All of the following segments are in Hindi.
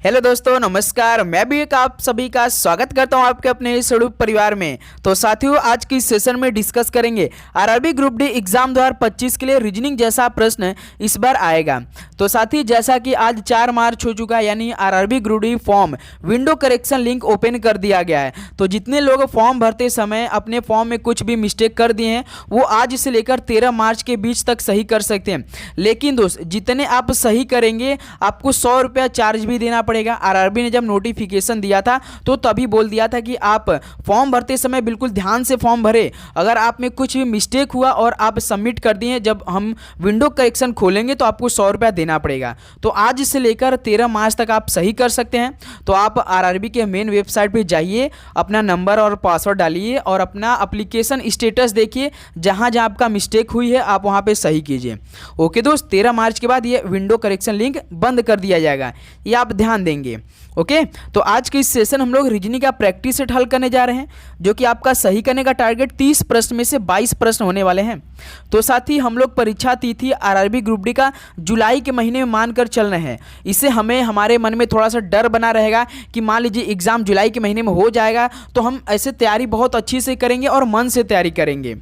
हेलो दोस्तों, नमस्कार। मैं भी एक आप सभी का स्वागत करता हूं आपके अपने इस यूट्यूब परिवार में। तो साथियों, आज की इस सेशन में डिस्कस करेंगे आरआरबी ग्रुप डी एग्जाम 2025 के लिए रीजनिंग जैसा प्रश्न इस बार आएगा। तो साथी, जैसा कि आज 4 मार्च हो चुका है, यानी RRB group D form window correction link open कर दिया गया है। तो जितने लोग फॉर्म भरते समय अपने फॉर्म में कुछ भी मिस्टेक कर दिए हैं, वो आज से लेकर 13 मार्च के बीच तक सही कर सकते हैं। लेकिन दोस्त, जितने आप सही करेंगे आपको 100 रुपया चार्ज भी देना पड़ेगा। आरआरबी ने जब नोटिफिकेशन दिया था तो तभी बोल दिया था कि आप फॉर्म भरते समय बिल्कुल ध्यान से फॉर्म भरें। अगर आप में कुछ भी मिस्टेक हुआ और आप सबमिट कर दिए, जब हम विंडो करेक्शन खोलेंगे तो आपको 100 रुपया देना पड़ेगा। तो आज से लेकर 13 मार्च तक आप सही कर सकते हैं। तो आप आरआरबी के मेन वेबसाइट पर जाइए, अपना नंबर और पासवर्ड डालिए और अपना एप्लीकेशन स्टेटस देखिए। जहां जहां आपका मिस्टेक हुई है आप वहां पे सही कीजिए। ओके दोस्त, 13 मार्च के बाद ये विंडो करेक्शन लिंक बंद कर दिया जाएगा, ये आप ध्यान देंगे। ओके, तो आज के इस सेशन हम लोग रीजनिंग का प्रैक्टिस सेट हल करने जा रहे हैं, जो कि आपका सही करने का टारगेट 30 प्रश्न में से 22 प्रश्न होने वाले हैं। तो साथ ही हम लोग परीक्षा तिथि आरआरबी ग्रुप डी का जुलाई के महीने में मानकर चल रहे हैं। इससे हमें हमारे मन में थोड़ा सा डर बना रहेगा कि मान लीजिए एग्जाम जुलाई के महीने में हो जाएगा, तो हम ऐसे तैयारी बहुत अच्छी से करेंगे और मन से तैयारी करेंगे।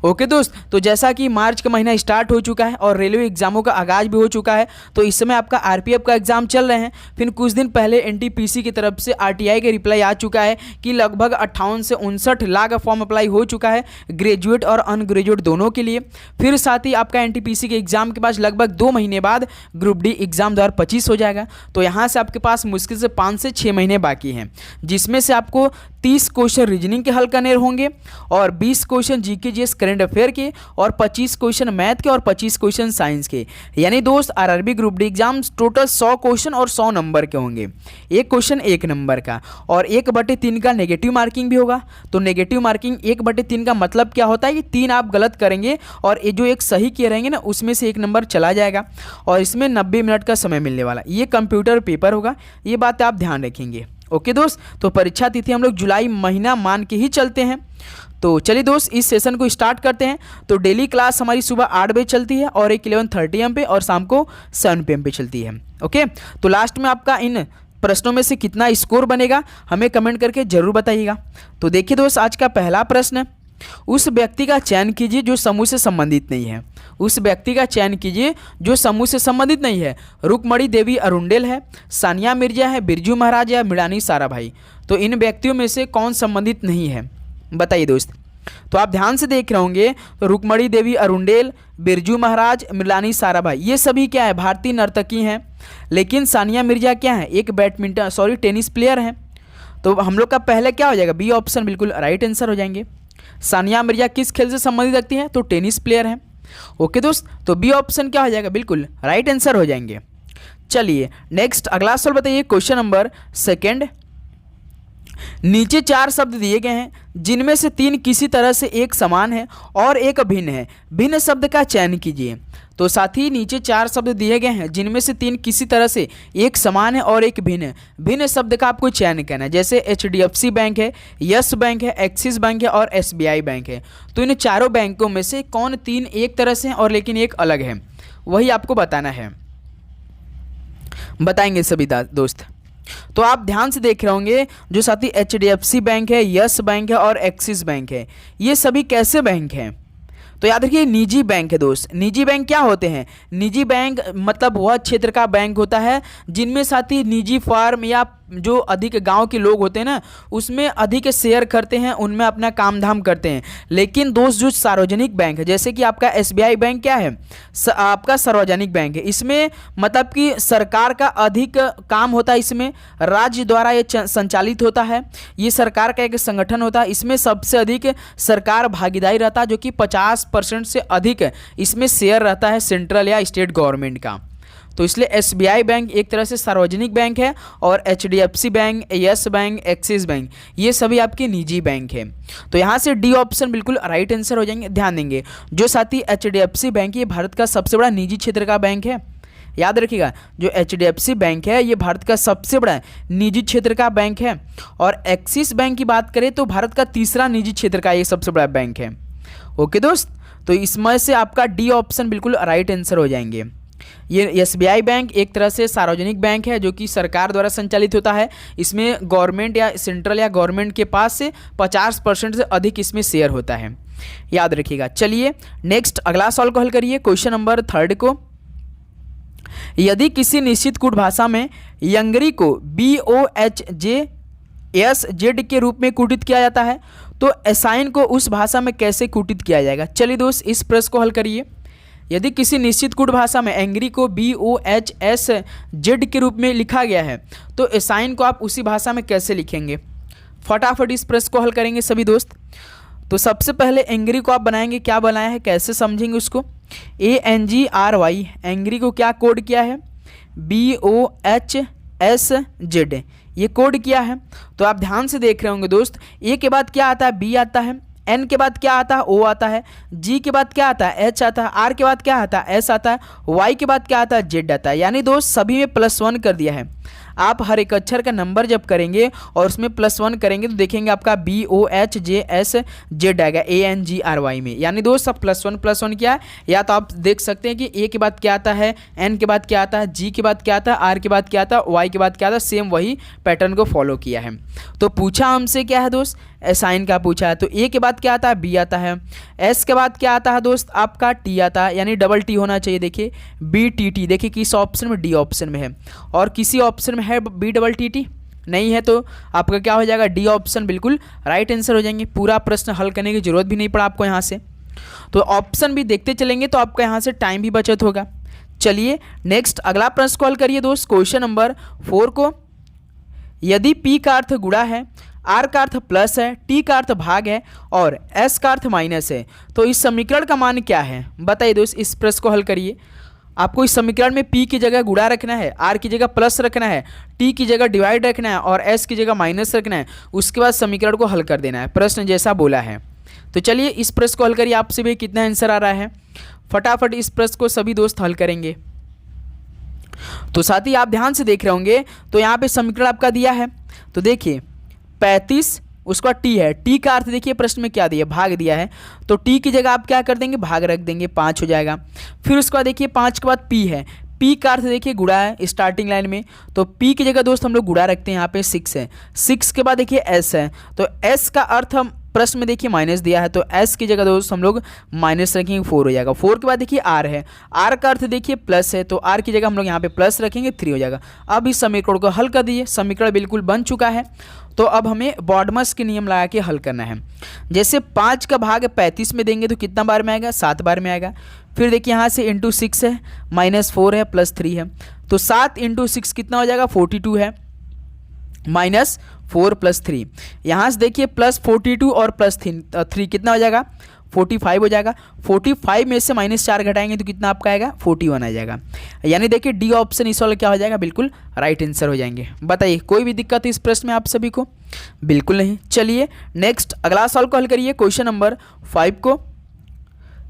ओके दोस्त, तो जैसा कि मार्च का महीना स्टार्ट हो चुका है और रेलवे एग्जामों का आगाज भी हो चुका है, तो इस समय आपका आरपीएफ का एग्जाम चल रहे हैं। फिर कुछ दिन पहले एनटीपीसी की तरफ से आरटीआई के रिप्लाई आ चुका है कि लगभग 58 से 59 लाख फॉर्म अप्लाई हो चुका है, ग्रेजुएट और अनग्रेजुएट दोनों के लिए। फिर साथ ही आपका एनटीपीसी के एग्जाम के पास लगभग 2 महीने बाद ग्रुप डी एग्जाम 2025 हो जाएगा। तो यहाँ से आपके पास मुश्किल से 5 से 6 महीने बाकी हैं, जिसमें से आपको 30 क्वेश्चन रीजनिंग के हल करने होंगे और 20 question GK GS current affair के और 25 क्वेश्चन मैथ के और 25 क्वेश्चन साइंस के। यानी दोस्त, RRB group D exam total 100 question और 100 नंबर के होंगे। एक क्वेश्चन 1 नंबर का और 1/3 का नेगेटिव मार्किंग भी होगा। तो नेगेटिव मार्किंग 1/3 का मतलब क्या होता है कि 3 आप गलत करेंगे और ये जो एक सही किए रहेंगे ना, उसमें से 1 नंबर चला जाएगा। और इसमें 90 मिनट का समय मिलने वाला। ये कंप्यूटर पेपर होगा, ये बात आप ध्यान रखेंगे। ओके दोस्त, तो परीक्षा तिथि हम लोग जुलाई महीना मान के ही चलते हैं। तो चलिए दोस्त, इस सेशन को स्टार्ट करते हैं। तो डेली क्लास हमारी सुबह 8 बजे चलती है और एक 11:30 AM पे और शाम को 7 PM पे चलती है। ओके, तो लास्ट में आपका इन प्रश्नों में से कितना स्कोर बनेगा हमें कमेंट करके जरूर बताइएगा। तो देखिए दोस्त, आज का पहला प्रश्न है, उस व्यक्ति का चयन कीजिए जो समूह से संबंधित नहीं है। उस व्यक्ति का चयन कीजिए जो समूह से संबंधित नहीं है। रुक्मणी देवी अरुंडेल है, सानिया मिर्जा है, बिरजू महाराज या मृणाली साराभाई। तो इन व्यक्तियों में से कौन संबंधित नहीं है, बताइए दोस्त। तो आप ध्यान से देख रहे होंगे, तो रुक्मणी देवी अरुंडेल, बिरजू महाराज, मृणाली साराभाई, ये सभी क्या है, भारतीय नर्तकी हैं। लेकिन सानिया मिर्जा क्या है, एक टेनिस प्लेयर हैं। तो हम लोग का पहले क्या हो जाएगा, बी ऑप्शन बिल्कुल राइट आंसर हो जाएंगे। सानिया मिर्जा किस खेल से संबंधित रखती हैं, तो टेनिस प्लेयर हैं। ओके दोस्त, तो बी ऑप्शन क्या हो जाएगा, बिल्कुल राइट आंसर हो जाएंगे। चलिए नेक्स्ट अगला सवाल बताइए, क्वेश्चन नंबर 2। नीचे 4 शब्द दिए गए हैं, जिनमें से 3 किसी तरह से एक समान है और एक भिन्न है। भिन्न शब्द का चयन कीजिए। तो साथ ही नीचे 4 शब्द दिए गए हैं, जिनमें से 3 किसी तरह से एक समान है और एक भिन्न है। भिन्न शब्द का आपको चयन करना है, जैसे HDFC बैंक है, यस बैंक है, एक्सिस बैंक है और SBI बैंक है। तो इन चारों बैंकों में से कौन 3 एक तरह से हैं और लेकिन एक अलग है, वही आपको बताना है। बताएंगे सभी दोस्त। तो आप ध्यान से देख रहे होंगे, जो साथी HDFC बैंक है, यस बैंक है और एक्सिस बैंक है, ये सभी कैसे बैंक हैं, तो याद रखिए निजी बैंक है दोस्त। निजी बैंक क्या होते हैं, निजी बैंक मतलब वह क्षेत्र का बैंक होता है जिनमें साथी निजी फार्म या जो अधिक गांव के लोग होते हैं ना, उसमें अधिक शेयर करते हैं, उनमें अपना काम धाम करते हैं। लेकिन दोस्त जो सार्वजनिक बैंक है, जैसे कि आपका SBI बैंक क्या है, आपका सार्वजनिक बैंक है। इसमें मतलब कि सरकार का अधिक काम होता है, इसमें राज्य द्वारा ये संचालित होता है, ये सरकार का एक संगठन होता है। इसमें सबसे अधिक सरकार भागीदारी रहता है, जो कि 50% से अधिक इसमें शेयर रहता है सेंट्रल या स्टेट गवर्नमेंट का। तो इसलिए SBI बैंक एक तरह से सार्वजनिक बैंक है और HDFC bank, yes bank, axis bank, ये सभी आपके निजी बैंक है। तो यहाँ से डी ऑप्शन बिल्कुल राइट आंसर हो जाएंगे। ध्यान देंगे, जो साथी HDFC बैंक, ये भारत का सबसे बड़ा निजी क्षेत्र का बैंक है। याद रखिएगा, जो HDFC बैंक है ये भारत का सबसे बड़ा निजी क्षेत्र का बैंक है। और एक्सिस बैंक की बात करें तो भारत का तीसरा निजी क्षेत्र का ये सबसे बड़ा बैंक है। ओके दोस्त, तो इसमें से आपका डी ऑप्शन बिल्कुल राइट आंसर हो जाएंगे। ये SBI बैंक एक तरह से सार्वजनिक बैंक है जो कि सरकार द्वारा संचालित होता है। इसमें गवर्नमेंट या सेंट्रल या गवर्नमेंट के पास से 50% से अधिक इसमें शेयर होता है, याद रखिएगा। चलिए नेक्स्ट अगला सवाल को हल करिए, क्वेश्चन नंबर 3 को। यदि किसी निश्चित कूट भाषा में यंगरी को BOHJSZ के रूप में कूटित किया जाता है तो एसाइन को उस भाषा में कैसे कूटित किया जाएगा। चलिए दोस्त इस प्रश्न को हल करिए। यदि किसी निश्चित कूट भाषा में एंग्री को BOHSZ के रूप में लिखा गया है तो एसाइन को आप उसी भाषा में कैसे लिखेंगे, फटाफट इस प्रश्न को हल करेंगे सभी दोस्त। तो सबसे पहले एंग्री को आप बनाएंगे, क्या बनाया है, कैसे समझेंगे उसको। ANGRY एंग्री को क्या कोड किया है, BOHSZ ये कोड किया है। तो आप ध्यान से देख रहे होंगे दोस्त, ए के बाद क्या आता है, बी आता है, एन के बाद क्या आता है, ओ आता है, जी के बाद क्या आता है, एच आता है, आर के बाद क्या आता है, एस आता है, वाई के बाद क्या आता है, जेड आता है। यानी दोस्त सभी में +1 कर दिया है। आप हर एक अक्षर का नंबर जब करेंगे और उसमें +1 करेंगे तो देखेंगे आपका BOHJSZ आएगा ANGRY में। यानी दोस्त सब +1 क्या है, या तो आप देख सकते हैं कि ए के बाद क्या आता है, एन के बाद क्या आता है, जी के बाद क्या आता है, आर के बाद क्या आता है, वाई के बाद क्या आता है, सेम वही पैटर्न को फॉलो किया है। तो पूछा हमसे क्या है दोस्त, एसाइन का पूछा है। तो ए के बाद क्या आता है, बी आता है, एस के बाद क्या आता है दोस्त आपका टी आता है, यानी डबल टी होना चाहिए। देखिए BTT, देखिए किस ऑप्शन में, डी ऑप्शन में है, और किसी ऑप्शन में है BTT नहीं है तो आपका क्या हो जाएगा, डी ऑप्शन बिल्कुल राइट आंसर हो जाएंगे। पूरा प्रश्न हल करने की जरूरत भी नहीं पड़ा आपको यहाँ से, तो ऑप्शन भी देखते चलेंगे तो आपका यहाँ से टाइम भी बचत होगा। चलिए नेक्स्ट अगला प्रश्न को हल करिए दोस्त, क्वेश्चन नंबर 4 को। यदि P का अर्थ गुणा है, R का अर्थ प्लस है, T का अर्थ भाग है और S का अर्थ माइनस है तो इस समीकरण का मान क्या है, बताइए दोस्त। इस प्रश्न को हल करिए। आपको इस समीकरण में P की जगह गुणा रखना है, R की जगह प्लस रखना है, T की जगह डिवाइड रखना है और S की जगह माइनस रखना है। उसके बाद समीकरण को हल कर देना है प्रश्न जैसा बोला है। तो चलिए इस प्रश्न को हल करिए। आपसे भी कितना आंसर आ रहा है, फटाफट इस प्रश्न को सभी दोस्त हल करेंगे। तो साथ ही आप ध्यान से देख रहे होंगे तो यहाँ पे समीकरण आपका दिया है। तो देखिए 35 उसका टी है, टी का अर्थ देखिए प्रश्न में क्या दिया, भाग दिया है। तो टी की जगह आप क्या कर देंगे, भाग रख देंगे, 5 हो जाएगा। फिर उसके बाद देखिए 5 के बाद पी है, पी का अर्थ देखिए गुणा है स्टार्टिंग लाइन में, तो पी की जगह दोस्त हम लोग गुणा रखते हैं, यहाँ पे 6 है। 6 के बाद देखिए एस है, तो एस का अर्थ हम प्रश्न में देखिए माइनस दिया है, तो एस की जगह दोस्त हम लोग माइनस रखेंगे, 4 हो जाएगा। 4 के बाद देखिए आर है, आर का अर्थ देखिए प्लस है, तो आर की जगह हम लोग यहाँ पे प्लस रखेंगे, 3 हो जाएगा। अब इस समीकरण को हल कर दीजिए, समीकरण बिल्कुल बन चुका है। तो अब हमें बॉडमस के नियम लगा के हल करना है। जैसे 5 का भाग 35 में देंगे तो कितना बार में आएगा, 7 बार में आएगा। फिर देखिए यहाँ से इंटू 6 है, -4 है, +3 है, तो 7 इंटू 6 कितना हो जाएगा, 42 है, -4 + 3। यहाँ से देखिए +42 और +3 कितना हो जाएगा, 45 हो जाएगा। 45 में से -4 घटाएंगे तो कितना आपका आएगा, 41 आ जाएगा। यानी देखिए डी ऑप्शन इस वाला क्या हो जाएगा, बिल्कुल राइट आंसर हो जाएंगे। बताइए कोई भी दिक्कत है इस प्रश्न में आप सभी को, बिल्कुल नहीं। चलिए नेक्स्ट अगला सवाल को हल करिए, क्वेश्चन नंबर 5 को।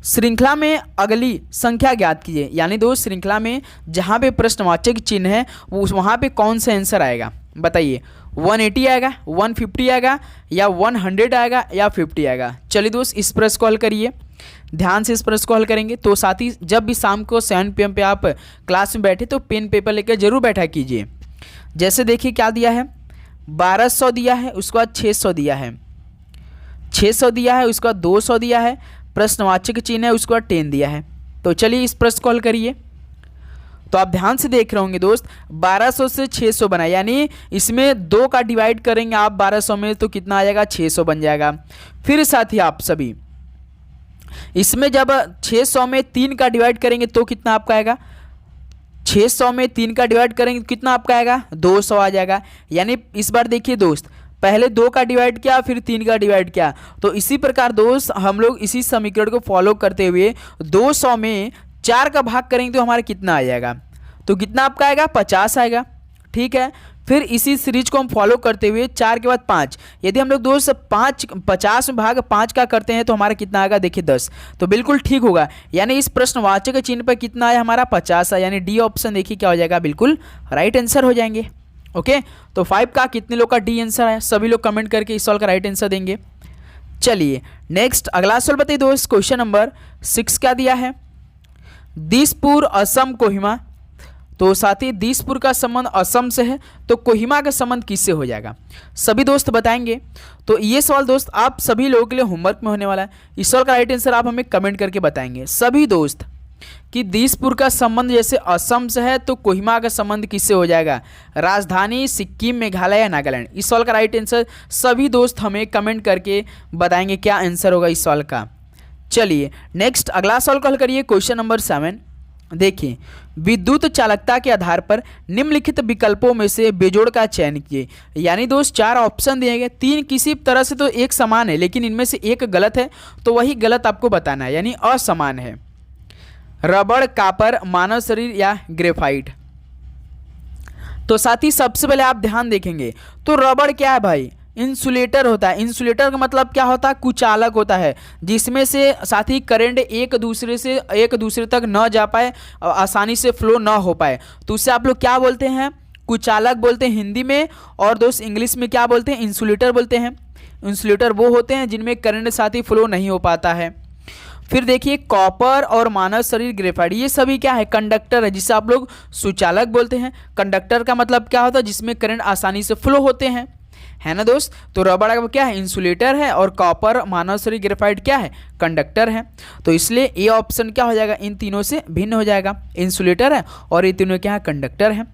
श्रृंखला में अगली संख्या ज्ञात कीजिए, यानी दो श्रृंखला में जहाँ पे प्रश्नवाचक चिन्ह है वहाँ पे कौन सा आंसर आएगा, बताइए। 180 आएगा, 150 आएगा, या 100 आएगा, या 50 आएगा। चलिए दोस्त इस प्रश्न को हल करिए, ध्यान से इस प्रश्न को हल करेंगे। तो साथ ही जब भी शाम को 7 PM पे आप क्लास में बैठे तो पेन पेपर लेकर जरूर बैठा कीजिए। जैसे देखिए क्या दिया है, 1200 दिया है, उसके बाद 600 दिया है, 600 दिया है, उसके बाद 200 दिया है, प्रश्नवाचक चिन्ह है, उसके बाद 10 दिया है। तो चलिए इस प्रश्न को हल करिए। तो आप ध्यान से देख रहे होंगे दोस्त, 1200 से 600 बना, यानी इसमें 2 का डिवाइड करेंगे आप 1200 में तो कितना आ जाएगा, 600 बन जाएगा। फिर साथ ही आप सभी इसमें जब 600 में 3 का डिवाइड करेंगे तो कितना आपका आएगा, 600 में 3 का डिवाइड करेंगे तो कितना आपका आएगा, 200 आ जाएगा। यानी इस बार देखिए दोस्त, पहले 2 का डिवाइड किया फिर 3 का डिवाइड किया, तो इसी प्रकार दोस्त हम लोग इसी समीकरण को फॉलो करते हुए 200 में 4 का भाग करेंगे तो हमारा कितना आ जाएगा, तो कितना आपका आएगा, 50 आएगा। ठीक है, फिर इसी सीरीज को हम फॉलो करते हुए 4 के बाद 5, यदि हम लोग दोस्त 50 में भाग 5 का करते हैं तो हमारा कितना आएगा, देखिए 10। तो बिल्कुल ठीक होगा, यानी इस प्रश्नवाचक चिन्ह पर कितना आया हमारा, 50 है, यानी डी ऑप्शन देखिए क्या हो जाएगा, बिल्कुल राइट आंसर हो जाएंगे। ओके, तो 5 का कितने लोग का डी आंसर है, सभी लोग कमेंट करके इस सवाल का राइट आंसर देंगे। चलिए नेक्स्ट अगला सवाल बताइए दोस्त, क्वेश्चन नंबर 6 क्या दिया है। दिसपुर असम कोहिमा, तो साथी दिसपुर का संबंध असम से है, तो कोहिमा का संबंध किससे हो जाएगा? सभी दोस्त बताएंगे। तो ये सवाल दोस्त आप सभी लोगों के लिए होमवर्क में होने वाला है। इस सवाल का राइट आंसर आप हमें कमेंट करके बताएंगे सभी दोस्त कि दिसपुर का संबंध जैसे असम से है तो कोहिमा का संबंध किससे हो जाएगा? राजधानी सिक्किम, मेघालय या नागालैंड? इस सवाल का राइट आंसर सभी दोस्त हमें कमेंट करके बताएंगे क्या आंसर होगा इस सवाल का। चलिए नेक्स्ट अगला सवाल को हल करिए। क्वेश्चन नंबर 7 देखिए, विद्युत चालकता के आधार पर निम्नलिखित विकल्पों में से बेजोड़ का चयन कीजिए। यानी दोस्त 4 ऑप्शन दिए गए, 3 किसी तरह से तो एक समान है लेकिन इनमें से एक गलत है, तो वही गलत आपको बताना है, यानी असमान है। रबड़, कापर, मानव शरीर या ग्रेफाइट? तो साथ ही सबसे पहले आप ध्यान देखेंगे तो रबड़ क्या है भाई? इंसुलेटर होता है। इंसुलेटर का मतलब क्या होता है? कुचालक होता है, जिसमें से साथ ही करंट एक दूसरे तक न जा पाए, आसानी से फ्लो न हो पाए, तो उससे आप लोग क्या बोलते हैं? कुचालक बोलते हैं हिंदी में, और दोस्त इंग्लिश में क्या बोलते हैं? इंसुलेटर बोलते हैं। इंसुलेटर वो होते हैं जिनमें करंट साथ ही फ्लो नहीं हो पाता है। फिर देखिए कॉपर और मानव शरीर, ग्रेफाइट, ये सभी क्या है? कंडक्टर है, जिसे आप लोग सुचालक बोलते हैं। कंडक्टर का मतलब क्या होता है? जिसमें करंट आसानी से फ्लो होते हैं, है ना दोस्त। तो रबड़ का क्या है? इंसुलेटर है, और कॉपर, मानव शरीर, ग्रेफाइट क्या है? कंडक्टर है। तो इसलिए ए ऑप्शन क्या हो जाएगा? इन तीनों से भिन्न हो जाएगा। इंसुलेटर है और ये तीनों क्या है? कंडक्टर है।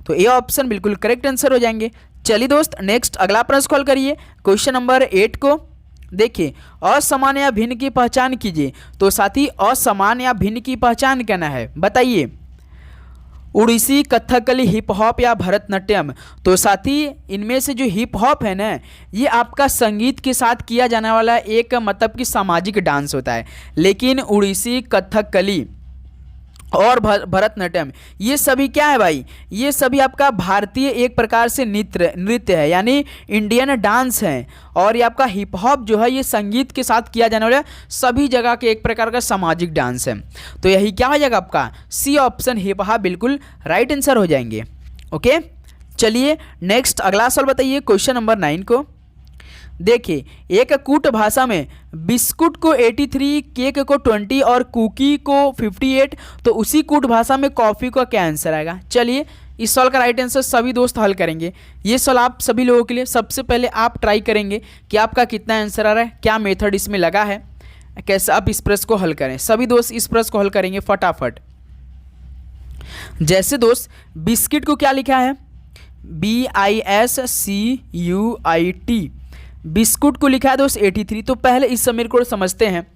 तो ए ऑप्शन बिल्कुल करेक्ट आंसर हो जाएंगे। चलिए दोस्त नेक्स्ट अगला प्रश्न कॉल करिए। क्वेश्चन नंबर 8 को देखिए, असमान या भिन्न की पहचान कीजिए। तो साथी असमान या भिन्न की पहचान करना है, बताइए। उड़ीसी, कथकली, हिप हॉप या भरतनाट्यम? तो साथी इनमें से जो हिप हॉप है ना, ये आपका संगीत के साथ किया जाने वाला एक मतलब कि सामाजिक डांस होता है, लेकिन उड़ीसी, कथकली और भरतनाट्यम ये सभी क्या है भाई? ये सभी आपका भारतीय एक प्रकार से नृत्य है, यानी इंडियन डांस है। और ये आपका हिप हॉप जो है ये संगीत के साथ किया जाने वाला सभी जगह के एक प्रकार का सामाजिक डांस है। तो यही क्या हो जाएगा आपका? सी ऑप्शन हिप हॉप बिल्कुल राइट आंसर हो जाएंगे। ओके चलिए नेक्स्ट अगला सवाल बताइए। क्वेश्चन नंबर 9 को देखिए, एक कूट भाषा में बिस्कुट को 83, केक को 20 और कुकी को 58, तो उसी कूट भाषा में कॉफ़ी का क्या आंसर आएगा? चलिए इस सवाल का राइट आंसर सभी दोस्त हल करेंगे। ये सवाल आप सभी लोगों के लिए सबसे पहले आप ट्राई करेंगे कि आपका कितना आंसर आ रहा है, क्या मेथड इसमें लगा है, कैसे आप इस प्रश्न को हल करें। सभी दोस्त इस प्रश्न को हल करेंगे फटाफट। जैसे दोस्त बिस्किट को क्या लिखा है? BISCUIT। बिस्कुट को लिखा है दोस्त 83। तो पहले इस समीकरण को समझते हैं,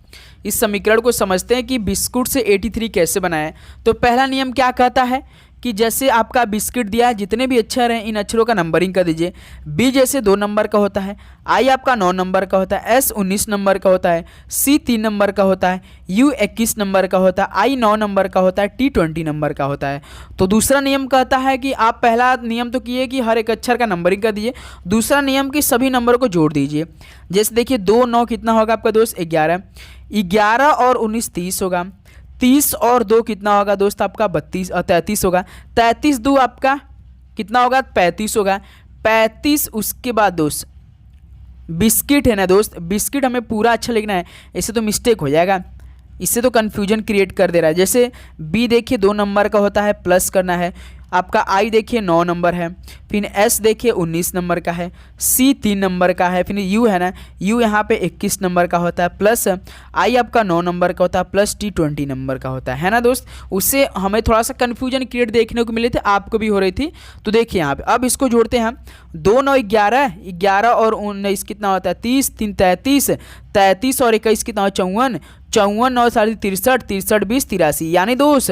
इस समीकरण को समझते हैं कि बिस्कुट से 83 कैसे बनाया है। तो पहला नियम क्या कहता है कि जैसे आपका बिस्किट दिया है, जितने भी अक्षर हैं इन अक्षरों का नंबरिंग कर दीजिए। बी जैसे 2 नंबर का होता है, आई आपका 9 नंबर का होता है, एस 19 नंबर का होता है, सी 3 नंबर का होता है, यू 21 नंबर का होता है, आई 9 नंबर का होता है, टी 20 नंबर का होता है। तो दूसरा नियम कहता है कि आप पहला नियम तो किए कि हर एक अक्षर का नंबरिंग कर दीजिए, दूसरा नियम कि सभी नंबर को जोड़ दीजिए। जैसे देखिए 2 9 कितना होगा आपका दोस्त? 11। 11 और 19 30 होगा। 30 और 2 कितना होगा दोस्त आपका? 32 और 33 होगा। 33 2 आपका कितना होगा? 35 होगा। 35 उसके बाद दोस्त बिस्किट है ना दोस्त, बिस्किट हमें पूरा अच्छा लिखना है, ऐसे तो मिस्टेक हो जाएगा, इससे तो कन्फ्यूजन क्रिएट कर दे रहा है। जैसे बी देखिए 2 नंबर का होता है, प्लस करना है। आपका आई देखिए 9 नंबर है, फिर एस देखिए 19 नंबर का है, सी 3 नंबर का है, फिर यू है ना, यू यहाँ पे 21 नंबर का होता है, प्लस आई आपका 9 नंबर का होता है, प्लस टी 20 नंबर का होता है ना दोस्त। उससे हमें थोड़ा सा कन्फ्यूजन क्रिएट देखने को मिले थे, आपको भी हो रही थी। तो देखिए यहाँ पे अब इसको जोड़ते हैं हम। 2 9 11, 11 और 19 कितना होता है? 30 3 33, 33 और 21 कितना? 54, 54 और 63, 63 20 83। यानी दोस्त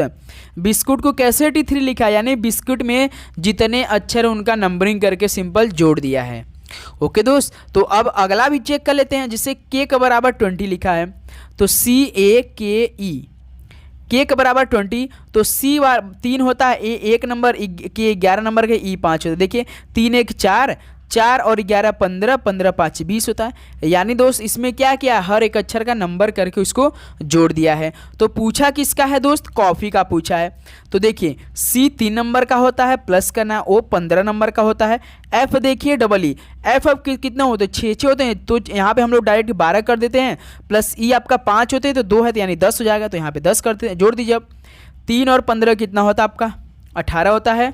बिस्कुट को कैसे 83 लिखा है? यानी बिस्कुट में जितने अक्षर उनका नंबरिंग करके सिंपल जोड़ दिया है। ओके दोस्त, तो अब अगला भी चेक कर लेते हैं। जिससे के का बराबर 20 लिखा है, तो CAKE, के के बराबर 20, तो सी 3 होता है, ए 1 नंबर, के 11 नंबर के, ई 5 होता है। देखिए 3 1 4, 4 और 11 15, 15 5 20 होता है। यानी दोस्त इसमें क्या किया? हर एक अक्षर का नंबर करके उसको जोड़ दिया है। तो पूछा किसका है दोस्त? कॉफ़ी का पूछा है। तो देखिए सी 3 नंबर का होता है, प्लस करना, ओ 15 नंबर का होता है, एफ देखिए डबल ई, एफ अब कितना होते हैं? 6 होते हैं, तो यहाँ पे हम लोग डायरेक्ट 12 कर देते हैं, प्लस ई आपका 5 होते हैं, तो 2 है तो यानी 10 हो जाएगा, तो यहाँ पे 10 करते हैं, जोड़ दीजिए। अब 3 और 15 कितना होता है आपका 18 होता है।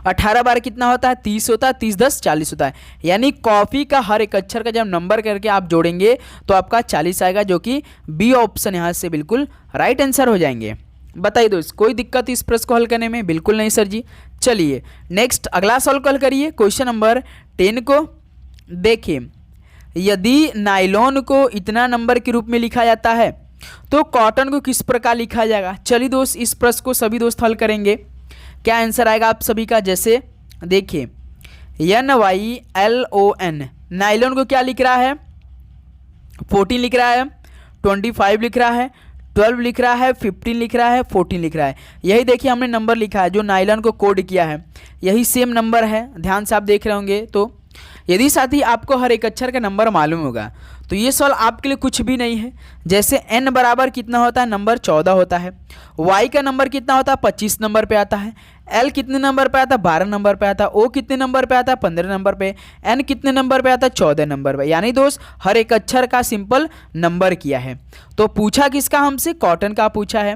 18 बार कितना होता है 30 होता है। 30 10 40 होता है। यानी कॉफ़ी का हर एक अक्षर का जब नंबर करके आप जोड़ेंगे तो आपका 40 आएगा, जो कि बी ऑप्शन यहाँ से बिल्कुल राइट आंसर हो जाएंगे। बताइए दोस्त, कोई दिक्कत इस प्रश्न को हल करने में? बिल्कुल नहीं सर जी। चलिए नेक्स्ट अगला सवाल को हल करिए। क्वेश्चन नंबर 10 को देखिए, यदि नायलॉन को इतना नंबर के रूप में लिखा जाता है तो कॉटन को किस प्रकार लिखा जाएगा? चलिए दोस्त, इस प्रश्न को सभी दोस्त हल करेंगे। क्या आंसर आएगा आप सभी का? जैसे देखिए NYLON, नायलॉन को क्या लिख रहा है? 14 लिख रहा है, 25 लिख रहा है, 12 लिख रहा है, 15 लिख रहा है, 14 लिख रहा है। यही देखिए हमने नंबर लिखा है जो नायलॉन को कोड किया है, यही सेम नंबर है। ध्यान से आप देख रहे होंगे। तो यदि साथी आपको हर एक अक्षर का नंबर मालूम होगा तो ये सवाल आपके लिए कुछ भी नहीं है। जैसे n बराबर कितना होता है? नंबर 14 होता है। y का नंबर कितना होता है? 25 नंबर पे आता है। l कितने नंबर पे आता है? 12 नंबर पे आता है। o कितने नंबर पे आता है? 15 नंबर पे। n कितने नंबर पे आता है? 14 नंबर पे। यानी दोस्त हर एक अक्षर का सिंपल नंबर किया है। तो पूछा किसका हमसे? कॉटन का पूछा है।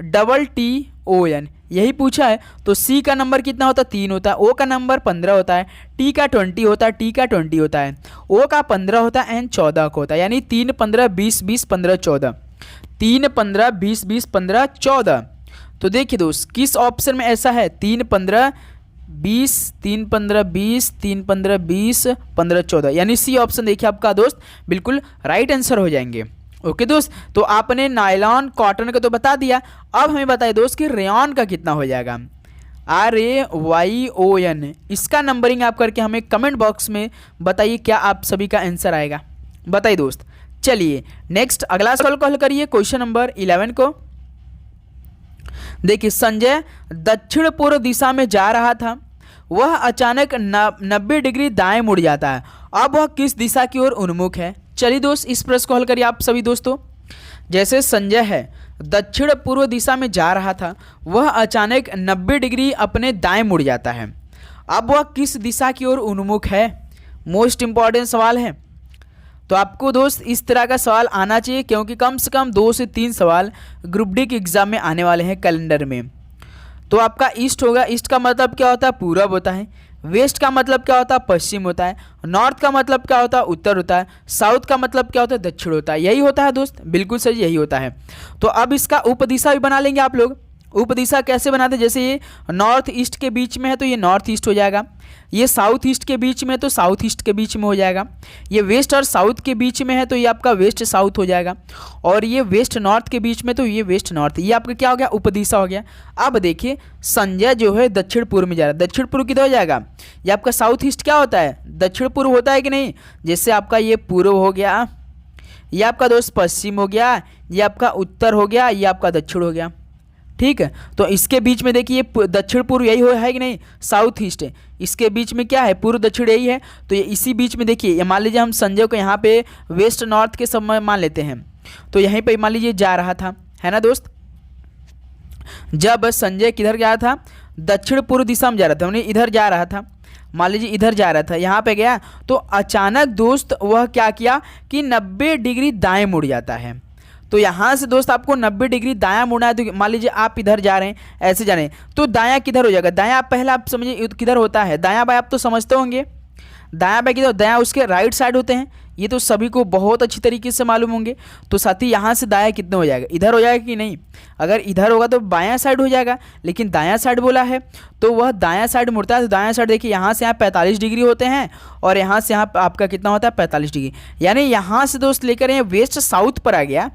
COTTON यही पूछा है। तो C का नंबर कितना होता है? 3 होता है। O का नंबर 15 होता है। T का 20 होता है। T का 20 होता है। O का 15 होता है। N 14 का होता है। यानी 3 15 20 20 15 14, 3 15 20 20 15 14। तो देखिए दोस्त किस ऑप्शन में ऐसा है? 3 15 20, 3 15 20, 3 15 20 15 14, यानी सी ऑप्शन देखिए आपका दोस्त बिल्कुल राइट आंसर हो जाएंगे। ओके दोस्त, तो आपने नायलॉन कॉटन का तो बता दिया। अब हमें बताइए दोस्त कि रेयॉन का कितना हो जाएगा? RAYON, इसका नंबरिंग आप करके हमें कमेंट बॉक्स में बताइए क्या आप सभी का आंसर आएगा। बताइए दोस्त। चलिए नेक्स्ट अगला सवाल को हल करिए। क्वेश्चन नंबर 11 को देखिए, संजय दक्षिण पूर्व दिशा में जा रहा था, वह अचानक 90 डिग्री दाएं मुड़ जाता है। अब वह किस दिशा की ओर उन्मुख है? चलिए दोस्त इस प्रश्न को हल करिए आप सभी दोस्तों। जैसे संजय है दक्षिण पूर्व दिशा में जा रहा था, वह अचानक 90 डिग्री अपने दाएं मुड़ जाता है। अब वह किस दिशा की ओर उन्मुख है? मोस्ट इंपॉर्टेंट सवाल है। तो आपको दोस्त इस तरह का सवाल आना चाहिए, क्योंकि कम से कम 2 से 3 सवाल ग्रुप डी के एग्जाम में आने वाले हैं कैलेंडर में। तो आपका ईस्ट होगा। ईस्ट का मतलब क्या होता है? पूरब होता है। वेस्ट का मतलब क्या होता है? पश्चिम होता है। नॉर्थ का मतलब क्या होता है? उत्तर होता है। साउथ का मतलब क्या होता है? दक्षिण होता है। यही होता है दोस्त, बिल्कुल सही यही होता है। तो अब इसका उपदिशा भी बना लेंगे आप लोग। उपदिशा कैसे बनाते हैं? जैसे ये नॉर्थ ईस्ट के बीच में है तो ये नॉर्थ ईस्ट हो जाएगा। ये साउथ ईस्ट के बीच में है तो साउथ ईस्ट के बीच में हो जाएगा। ये वेस्ट और साउथ के बीच में है तो ये आपका वेस्ट साउथ हो जाएगा। और ये वेस्ट नॉर्थ के बीच में तो ये वेस्ट नॉर्थ। ये आपका क्या हो गया? उपदिशा हो गया। अब देखिए संजय जो है दक्षिण पूर्व में जा रहा है। दक्षिण पूर्व किधर हो जाएगा? ये आपका साउथ ईस्ट क्या होता है? दक्षिण पूर्व होता है कि नहीं? जैसे आपका ये पूर्व हो गया, ये आपका दोस्त पश्चिम हो गया, ये आपका उत्तर हो गया, ये आपका दक्षिण हो गया। ठीक है, तो इसके बीच में देखिए दक्षिण पूर्व यही हो है कि नहीं? साउथ ईस्ट है। इसके बीच में क्या है? पूर्व दक्षिण यही है। तो ये इसी बीच में देखिए, ये मान लीजिए हम संजय को यहाँ पे वेस्ट नॉर्थ के समय मान लेते हैं। तो यहीं पे मान लीजिए जा रहा था, है ना दोस्त। जब संजय किधर गया था? दक्षिण पूर्व दिशा में जा रहा था, उन्हें इधर जा रहा था। मान लीजिए इधर जा रहा था, यहाँ पे गया तो अचानक दोस्त वह क्या किया कि 90 डिग्री दाएं मुड़ जाता है। तो यहाँ से दोस्त आपको 90 डिग्री दायां मुड़ना है। तो मान लीजिए आप इधर जा रहे हैं, ऐसे जा रहे हैं, तो दायां किधर हो जाएगा? दायां पहला आप समझिए किधर होता है? दायां बाएं आप तो समझते होंगे। दायां बाएं किधर? दायां उसके राइट साइड होते हैं। ये तो सभी को बहुत अच्छी तरीके से मालूम होंगे। तो साथ ही यहाँ से दायां कितने हो जाएगा? इधर हो जाएगा कि नहीं? अगर इधर होगा तो बायां साइड हो जाएगा, लेकिन दायां साइड बोला है तो वह दायां साइड मुड़ता है। तो दायां साइड देखिए यहाँ से यहाँ 45 डिग्री होते हैं और यहाँ से यहाँ आपका कितना होता है? 45 डिग्री। यानी यहाँ से दोस्त लेकर ये वेस्ट साउथ पर आ गया।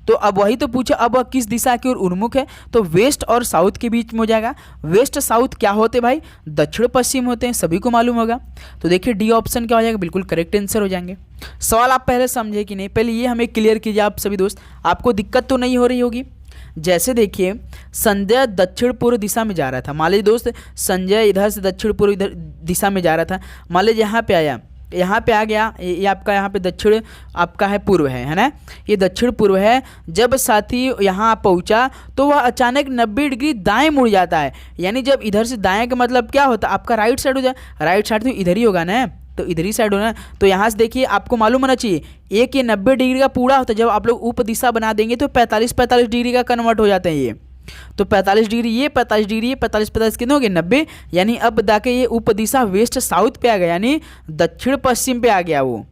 तो अब वही तो पूछा, अब वह किस दिशा की ओर उन्मुख है? तो वेस्ट और साउथ के बीच में हो जाएगा। वेस्ट साउथ क्या होते भाई? दक्षिण पश्चिम होते हैं, सभी को मालूम होगा। तो देखिए डी ऑप्शन क्या हो जाएगा? बिल्कुल करेक्ट आंसर हो जाएंगे। सवाल आप पहले समझे कि नहीं? पहले ये हमें क्लियर कीजिए आप सभी दोस्त, आपको दिक्कत तो नहीं हो रही होगी। जैसे देखिए संजय दक्षिण पूर्व दिशा में जा रहा था। मान लीजिए दोस्त संजय इधर से दक्षिण पूर्व इधर दिशा में जा रहा था। मान लीजिए यहाँ पे आया, यहाँ पे आ गया, ये आपका यहाँ पे दक्षिण आपका है पूर्व है ना? ये दक्षिण पूर्व है। जब साथी यहाँ पहुँचा तो वह अचानक 90 डिग्री दाएं मुड़ जाता है। यानी जब इधर से दाएं का मतलब क्या होता है? आपका राइट साइड हो जाए। राइट साइड तो इधर ही होगा ना, तो इधर ही साइड होना है। तो यहाँ से देखिए आपको मालूम होना चाहिए एक ये 90 डिग्री का पूरा होता है, जब आप लोग उप दिशा बना देंगे तो 45 डिग्री का कन्वर्ट हो जाते हैं ये। तो 45 डिग्री ये, 45 डिग्री ये, 45 कितने हो गए 90, यानी अब जाके ये उप दिशा वेस्ट साउथ पे आ गया, यानी दक्षिण पश्चिम पे आ गया वो।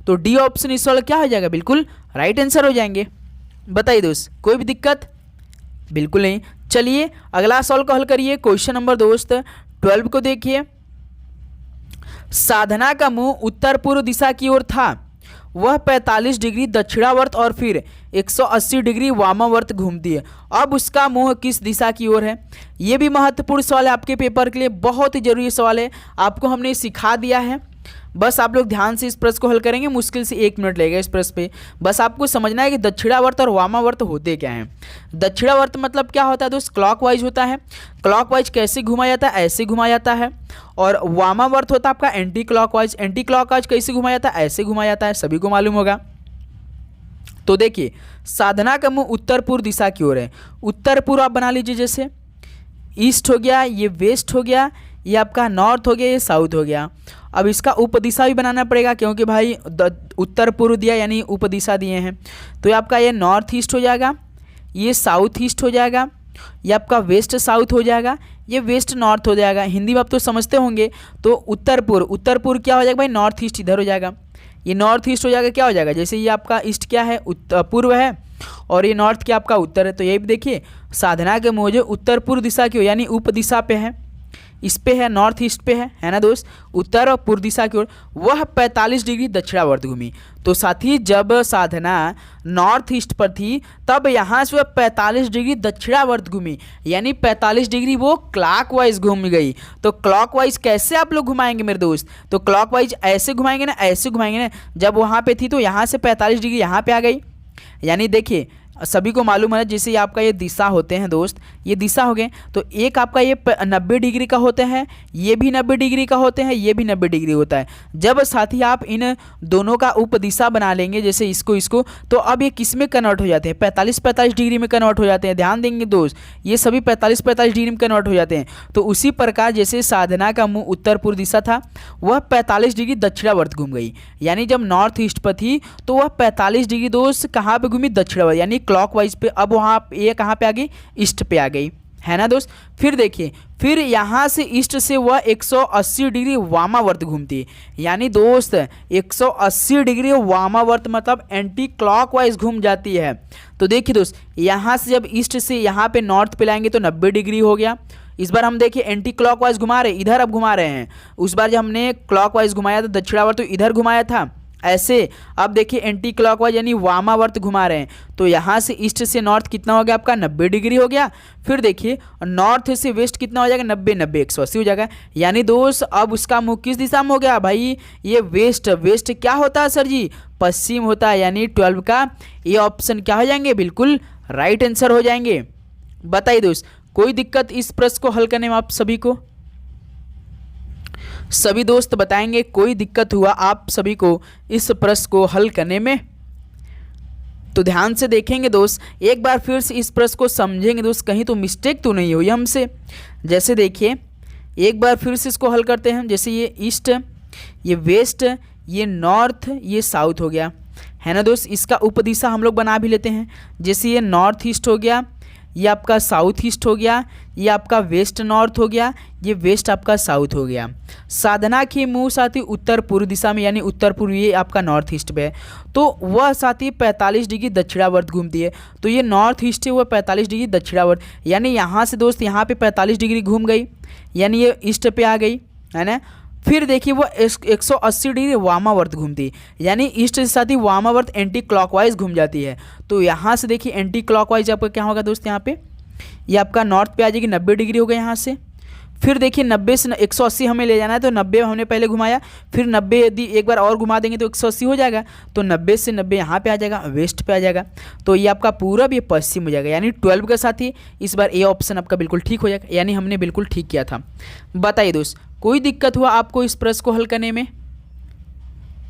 तो डी ऑप्शन इस वाला क्या हो जाएगा, बिल्कुल राइट आंसर हो जाएंगे। बताइए दोस्त कोई भी दिक्कत, बिल्कुल नहीं। चलिए अगला सवाल को हल करिए। क्वेश्चन नंबर दोस्त 12 को देखिए। साधना का मुंह उत्तर पूर्व दिशा की ओर था, वह 45 डिग्री दक्षिणावर्त और फिर 180 डिग्री वामावर्त घूमती है। अब उसका मुंह किस दिशा की ओर है? ये भी महत्वपूर्ण सवाल है आपके पेपर के लिए, बहुत ही जरूरी सवाल है, आपको हमने सिखा दिया है। बस आप लोग ध्यान से इस प्रश्न को हल करेंगे, मुश्किल से 1 मिनट लगेगा इस प्रश्न पे। बस आपको समझना है कि दक्षिणावर्त और वामावर्त होते क्या हैं। दक्षिणावर्त मतलब क्या होता है दोस्त, क्लॉकवाइज होता है। क्लॉकवाइज कैसे घुमाया जाता है, ऐसे घुमाया जाता है। और वामावर्त होता है आपका एंटी क्लॉकवाइज। एंटी क्लॉकवाइज कैसे घुमाया जाता है, ऐसे घुमाया जाता है, सभी को मालूम होगा। तो देखिए साधना का मुंह उत्तर पूर्व दिशा की ओर है। उत्तर पूर्व आप बना लीजिए, जैसे ईस्ट हो गया, ये वेस्ट हो गया, ये आपका नॉर्थ हो गया, ये साउथ हो गया। अब इसका उपदिशा भी बनाना पड़ेगा, क्योंकि भाई उत्तर पूर्व दिया यानी उपदिशा दिए हैं। तो ये आपका ये नॉर्थ ईस्ट हो जाएगा, ये साउथ ईस्ट हो जाएगा, ये आपका वेस्ट साउथ हो जाएगा, ये वेस्ट नॉर्थ हो जाएगा। हिंदी में आप तो समझते होंगे। तो उत्तर पूर्व क्या हो जाएगा भाई, नॉर्थ ईस्ट इधर हो जाएगा। ये नॉर्थ ईस्ट हो जाएगा, क्या हो जाएगा, जैसे ये आपका ईस्ट क्या है, पूर्व है, और ये नॉर्थ क्या आपका उत्तर है। तो ये भी देखिए साधना के मुंह जो उत्तर पूर्व दिशा की हो यानी उप दिशा पे है, इस पे है, नॉर्थ ईस्ट पे है ना दोस्त, उत्तर और पूर्व दिशा की ओर, वह 45 डिग्री दक्षिणावर्त घूमी। तो साथी जब साधना नॉर्थ ईस्ट पर थी तब यहाँ से वह 45 डिग्री दक्षिणावर्त घूमी, यानी 45 डिग्री वो क्लॉकवाइज घूम गई। तो क्लॉकवाइज कैसे आप लोग घुमाएंगे मेरे दोस्त, तो क्लॉकवाइज ऐसे घुमाएंगे ना, ऐसे घुमाएंगे ना। जब वहाँ पे थी तो यहाँ से 45 डिग्री यहाँ पे आ गई, यानी देखिए सभी को मालूम है जैसे आपका ये दिशा होते हैं दोस्त, ये दिशा हो गए। तो एक आपका ये 90 डिग्री का होते हैं, ये भी 90 डिग्री का होते हैं, ये भी 90 डिग्री होता है। जब साथ ही आप इन दोनों का उप दिशा बना लेंगे, जैसे इसको, तो अब ये किस में कन्वर्ट हो जाते हैं, 45 डिग्री में कन्वर्ट हो जाते हैं। ध्यान देंगे दोस्त, ये सभी 45 डिग्री में कन्वर्ट हो जाते हैं। तो उसी प्रकार जैसे साधना का मुँह उत्तर पूर्व दिशा था, वह 45 डिग्री दक्षिणावर्त घूम गई, यानी जब नॉर्थ ईस्ट पर थी तो वह 45 डिग्री दोस्त कहाँ पर घूमी, दक्षिणावर्त यानी क्लॉकवाइज पे। अब वहाँ ये कहाँ पे आ गई, ईस्ट पे आ गई, है ना दोस्त। फिर देखिए फिर यहाँ से ईस्ट से वह 180 डिग्री वामावर्त घूमती है, यानी दोस्त 180 डिग्री वामावर्त मतलब एंटी क्लॉकवाइज घूम जाती है। तो देखिए दोस्त यहाँ से जब ईस्ट से यहाँ पे नॉर्थ पे लाएंगे तो 90 डिग्री हो गया। इस बार हम देखिए एंटी क्लॉकवाइज घुमा रहे, इधर अब घुमा रहे हैं। उस बार जब हमने क्लॉकवाइज घुमाया था दक्षिणावर्त, तो इधर घुमाया था ऐसे। अब देखिए एंटी क्लॉकवाइज यानी वामावर्त घुमा रहे हैं। तो यहाँ से ईस्ट से नॉर्थ कितना हो गया आपका, 90 डिग्री हो गया। फिर देखिए नॉर्थ से वेस्ट कितना हो जाएगा, 90 180 हो जाएगा। यानी दोस्त अब उसका मुँह किस दिशा में हो गया भाई, ये वेस्ट क्या होता है सर जी, पश्चिम होता है। यानी 12 का ये ऑप्शन क्या हो जाएंगे, बिल्कुल राइट आंसर हो जाएंगे। बताइए दोस्त कोई दिक्कत इस प्रश्न को हल करने में आप सभी को, सभी दोस्त बताएंगे कोई दिक्कत हुआ आप सभी को इस प्रश्न को हल करने में? तो ध्यान से देखेंगे दोस्त, एक बार फिर से इस प्रश्न को समझेंगे दोस्त, कहीं तो मिस्टेक तो नहीं हुई हमसे। जैसे देखिए एक बार फिर से इसको हल करते हैं। जैसे ये ईस्ट, ये वेस्ट, ये नॉर्थ, ये साउथ हो गया, है ना दोस्त। इसका उपदिशा हम लोग बना भी लेते हैं। जैसे ये नॉर्थ ईस्ट हो गया, ये आपका साउथ ईस्ट हो गया, ये आपका वेस्ट नॉर्थ हो गया, ये वेस्ट आपका साउथ हो गया। साधना की मुँह साथी उत्तर पूर्व दिशा में, यानी उत्तर पूर्व ये आपका नॉर्थ ईस्ट पे है, तो वह साथी 45 डिग्री दक्षिणावर्त घूमती है। तो ये नॉर्थ ईस्ट है, वह 45 डिग्री दक्षिणावर्त, यानी यहाँ से दोस्त यहाँ पे 45 डिग्री घूम गई, यानी ये ईस्ट पे आ गई, है ना। फिर देखिए वो 180 डिग्री वामावर्त घूमती है, यानी ईस्ट से साथ ही वामावर्त एंटी क्लॉकवाइज घूम जाती है। तो यहाँ से देखिए एंटी क्लॉकवाइज आपका क्या होगा दोस्त, यहाँ पे ये आपका नॉर्थ पे आ जाएगी, 90 डिग्री हो गया यहाँ से। फिर देखिए 90 से 180 हमें ले जाना है, तो 90 हमने पहले घुमाया, फिर 90 यदि एक बार और घुमा देंगे तो 180 हो जाएगा। तो 90 से 90 यहाँ पे आ जाएगा, वेस्ट पे आ जाएगा। तो ये आपका पूरब, ये पश्चिम हो जाएगा, यानी 12 के साथ ही इस बार ए ऑप्शन आपका बिल्कुल ठीक हो जाएगा, यानी हमने बिल्कुल ठीक किया था। बताइए दोस्त कोई दिक्कत हुआ आपको इस प्रश्न को हल करने में?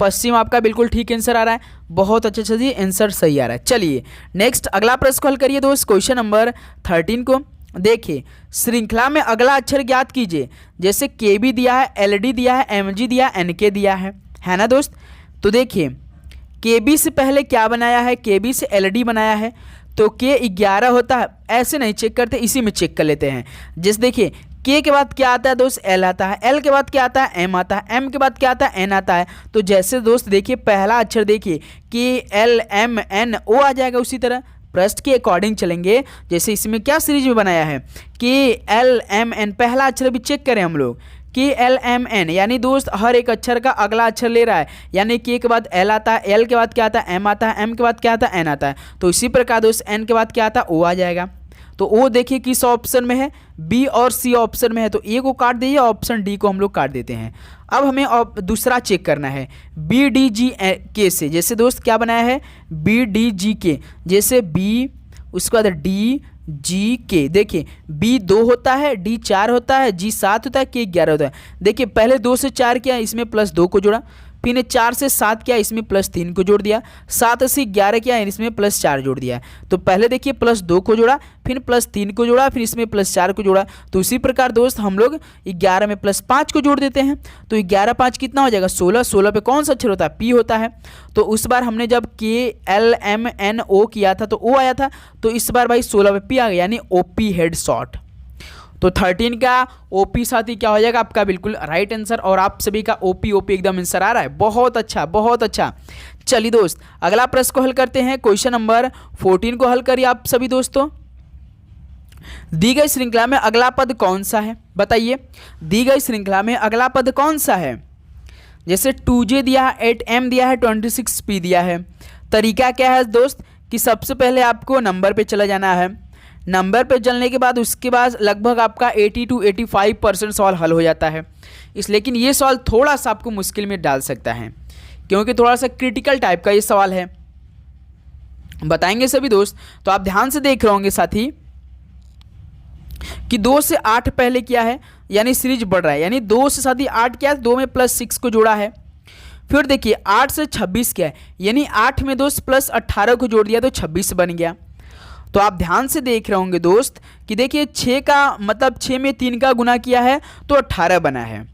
पश्चिम आपका बिल्कुल ठीक आंसर आ रहा है, बहुत अच्छा जी आंसर सही आ रहा है। चलिए नेक्स्ट अगला प्रश्न को हल करिए दोस्त, क्वेश्चन नंबर 13 को। देखिए श्रृंखला में अगला अक्षर ज्ञात कीजिए। जैसे के बी दिया है, एल डी दिया है, एम जी दिया है, एन के दिया है ना दोस्त। तो देखिए के बी से पहले क्या बनाया है, के बी से एल डी बनाया है, तो के 11 होता है। ऐसे नहीं चेक करते, इसी में चेक कर लेते हैं। जैसे देखिए के के बाद क्या आता है दोस्त, एल आता है, एल के बाद क्या आता है, एम आता है, एम के बाद क्या आता है, एन आता है। तो जैसे दोस्त देखिए पहला अक्षर देखिए कि एल एम एन ओ आ जाएगा। उसी तरह प्रश्न के अकॉर्डिंग चलेंगे। जैसे इसमें क्या सीरीज में बनाया है कि एल एम एन, पहला अक्षर भी चेक करें हम लोग कि एल एम एन, यानी दोस्त हर एक अक्षर का अगला अक्षर ले रहा है। यानी के के बाद एल आता है, एल के बाद क्या आता है, एम आता है, एम के बाद क्या आता है, एन आता है। तो इसी प्रकार दोस्त एन के बाद क्या आता है, ओ आ जाएगा। तो ओ देखिए किस ऑप्शन में है, बी और सी ऑप्शन में है। तो ए को काट दीजिए, ऑप्शन डी को हम लोग काट देते हैं। अब हमें दूसरा चेक करना है बी डी जी के से। जैसे दोस्त क्या बनाया है, बी डी जी के, जैसे बी उसके बाद डी जी के। देखिए बी 2 होता है, डी 4 होता है, जी 7 होता है, के 11 होता है। देखिए पहले 2 से 4 किया, इसमें +2 को जोड़ा, फिर 4 से 7 किया, इसमें +3 को जोड़ दिया, 7 से 11 किया, इसमें +4 जोड़ दिया। तो पहले देखिए +2 को जोड़ा, फिर +3 को जोड़ा, फिर इसमें +4 को जोड़ा। तो उसी प्रकार दोस्त हम लोग 11 में +5 को जोड़ देते हैं। तो 11 5 कितना हो जाएगा, 16। 16 पे कौन सा अक्षर होता है, पी होता है। तो उस बार हमने जब के एल एम एन ओ किया था तो ओ आया था, तो इस बार भाई 16 पे पी आ गया, यानी ओपी हेड शॉट। तो 13 का ओपी साथी क्या हो जाएगा आपका बिल्कुल राइट आंसर। और आप सभी का ओपी एकदम आंसर आ रहा है, बहुत अच्छा बहुत अच्छा। चलिए दोस्त अगला प्रश्न को हल करते हैं। क्वेश्चन नंबर 14 को हल करिए आप सभी दोस्तों। दी गई श्रृंखला में अगला पद कौन सा है, बताइए। दी गई श्रृंखला में अगला पद कौन सा है। जैसे 2J दिया है, 8M दिया है, 26P दिया है। तरीका क्या है दोस्त कि सबसे पहले आपको नंबर पे चला जाना है। नंबर पे चलने के बाद उसके बाद लगभग आपका 80 to 85% सवाल हल हो जाता है। लेकिन ये सवाल थोड़ा सा आपको मुश्किल में डाल सकता है, क्योंकि थोड़ा सा क्रिटिकल टाइप का ये सवाल है। बताएंगे सभी दोस्त, तो आप ध्यान से देख रहे होंगे साथी कि 2 से 8 पहले किया है, यानी सीरीज बढ़ रहा है। यानी 2 से साथी 8 क्या है, 2 में +6 को जोड़ा है। फिर देखिए 8 से 26 क्या है, यानी 8 में दोस्त +18 को जोड़ दिया तो 26 बन गया। तो आप ध्यान से देख रहे होंगे दोस्त कि देखिए 6 का मतलब 6 में 3 का गुना किया है तो 18 बना है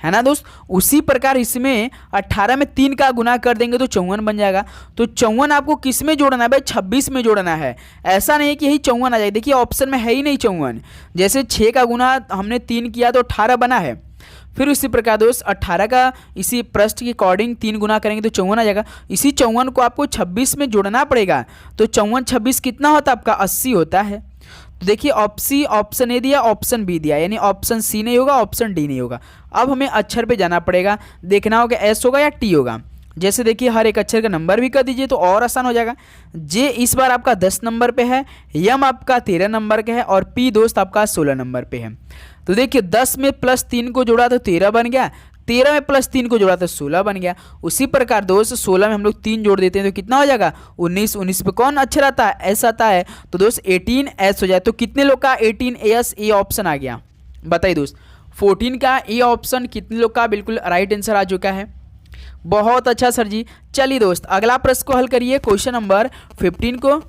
ना दोस्त। उसी प्रकार इसमें 18 में 3 का गुना कर देंगे तो 54 बन जाएगा। तो 54 आपको किस में जोड़ना है भाई, 26 में जोड़ना है। ऐसा नहीं कि यही 54 आ जाए, देखिए ऑप्शन में है ही नहीं 54। जैसे 6 का गुना हमने 3 किया तो 18 बना है। फिर इसी प्रकार दोस्त 18 का इसी प्रश्न के अकॉर्डिंग 3 गुना करेंगे तो 54 आ जाएगा। इसी 54 को आपको 26 में जोड़ना पड़ेगा। तो 54 26 कितना होता है आपका, 80 होता है। तो देखिए ऑप्शन ए दिया, ऑप्शन बी दिया, यानी ऑप्शन सी नहीं होगा, ऑप्शन डी नहीं होगा। अब हमें अक्षर पे जाना पड़ेगा, देखना होगा एस होगा या टी होगा। जैसे देखिए हर एक अक्षर का नंबर भी कर दीजिए तो और आसान हो जाएगा। जे इस बार आपका 10 नंबर पे है, यम आपका 13 नंबर का है, और पी दोस्त आपका 16 नंबर पे है। तो देखिए 10 में +3 को जोड़ा तो 13 बन गया, 13 में +3 को जोड़ा तो 16 बन गया। उसी प्रकार दोस्त 16 में हम लोग 3 जोड़ देते हैं तो कितना हो जाएगा, 19। 19 पे कौन अक्षर आता है, एस आता है। तो दोस्त 18S हो जाए। तो कितने लोग का 18S ए ऑप्शन आ गया, बताइए दोस्त। 14 का ए ऑप्शन कितने लोग का बिल्कुल राइट आंसर आ चुका है, बहुत अच्छा सर जी। चलिए दोस्त अगला प्रश्न को हल करिए। क्वेश्चन नंबर 15 को,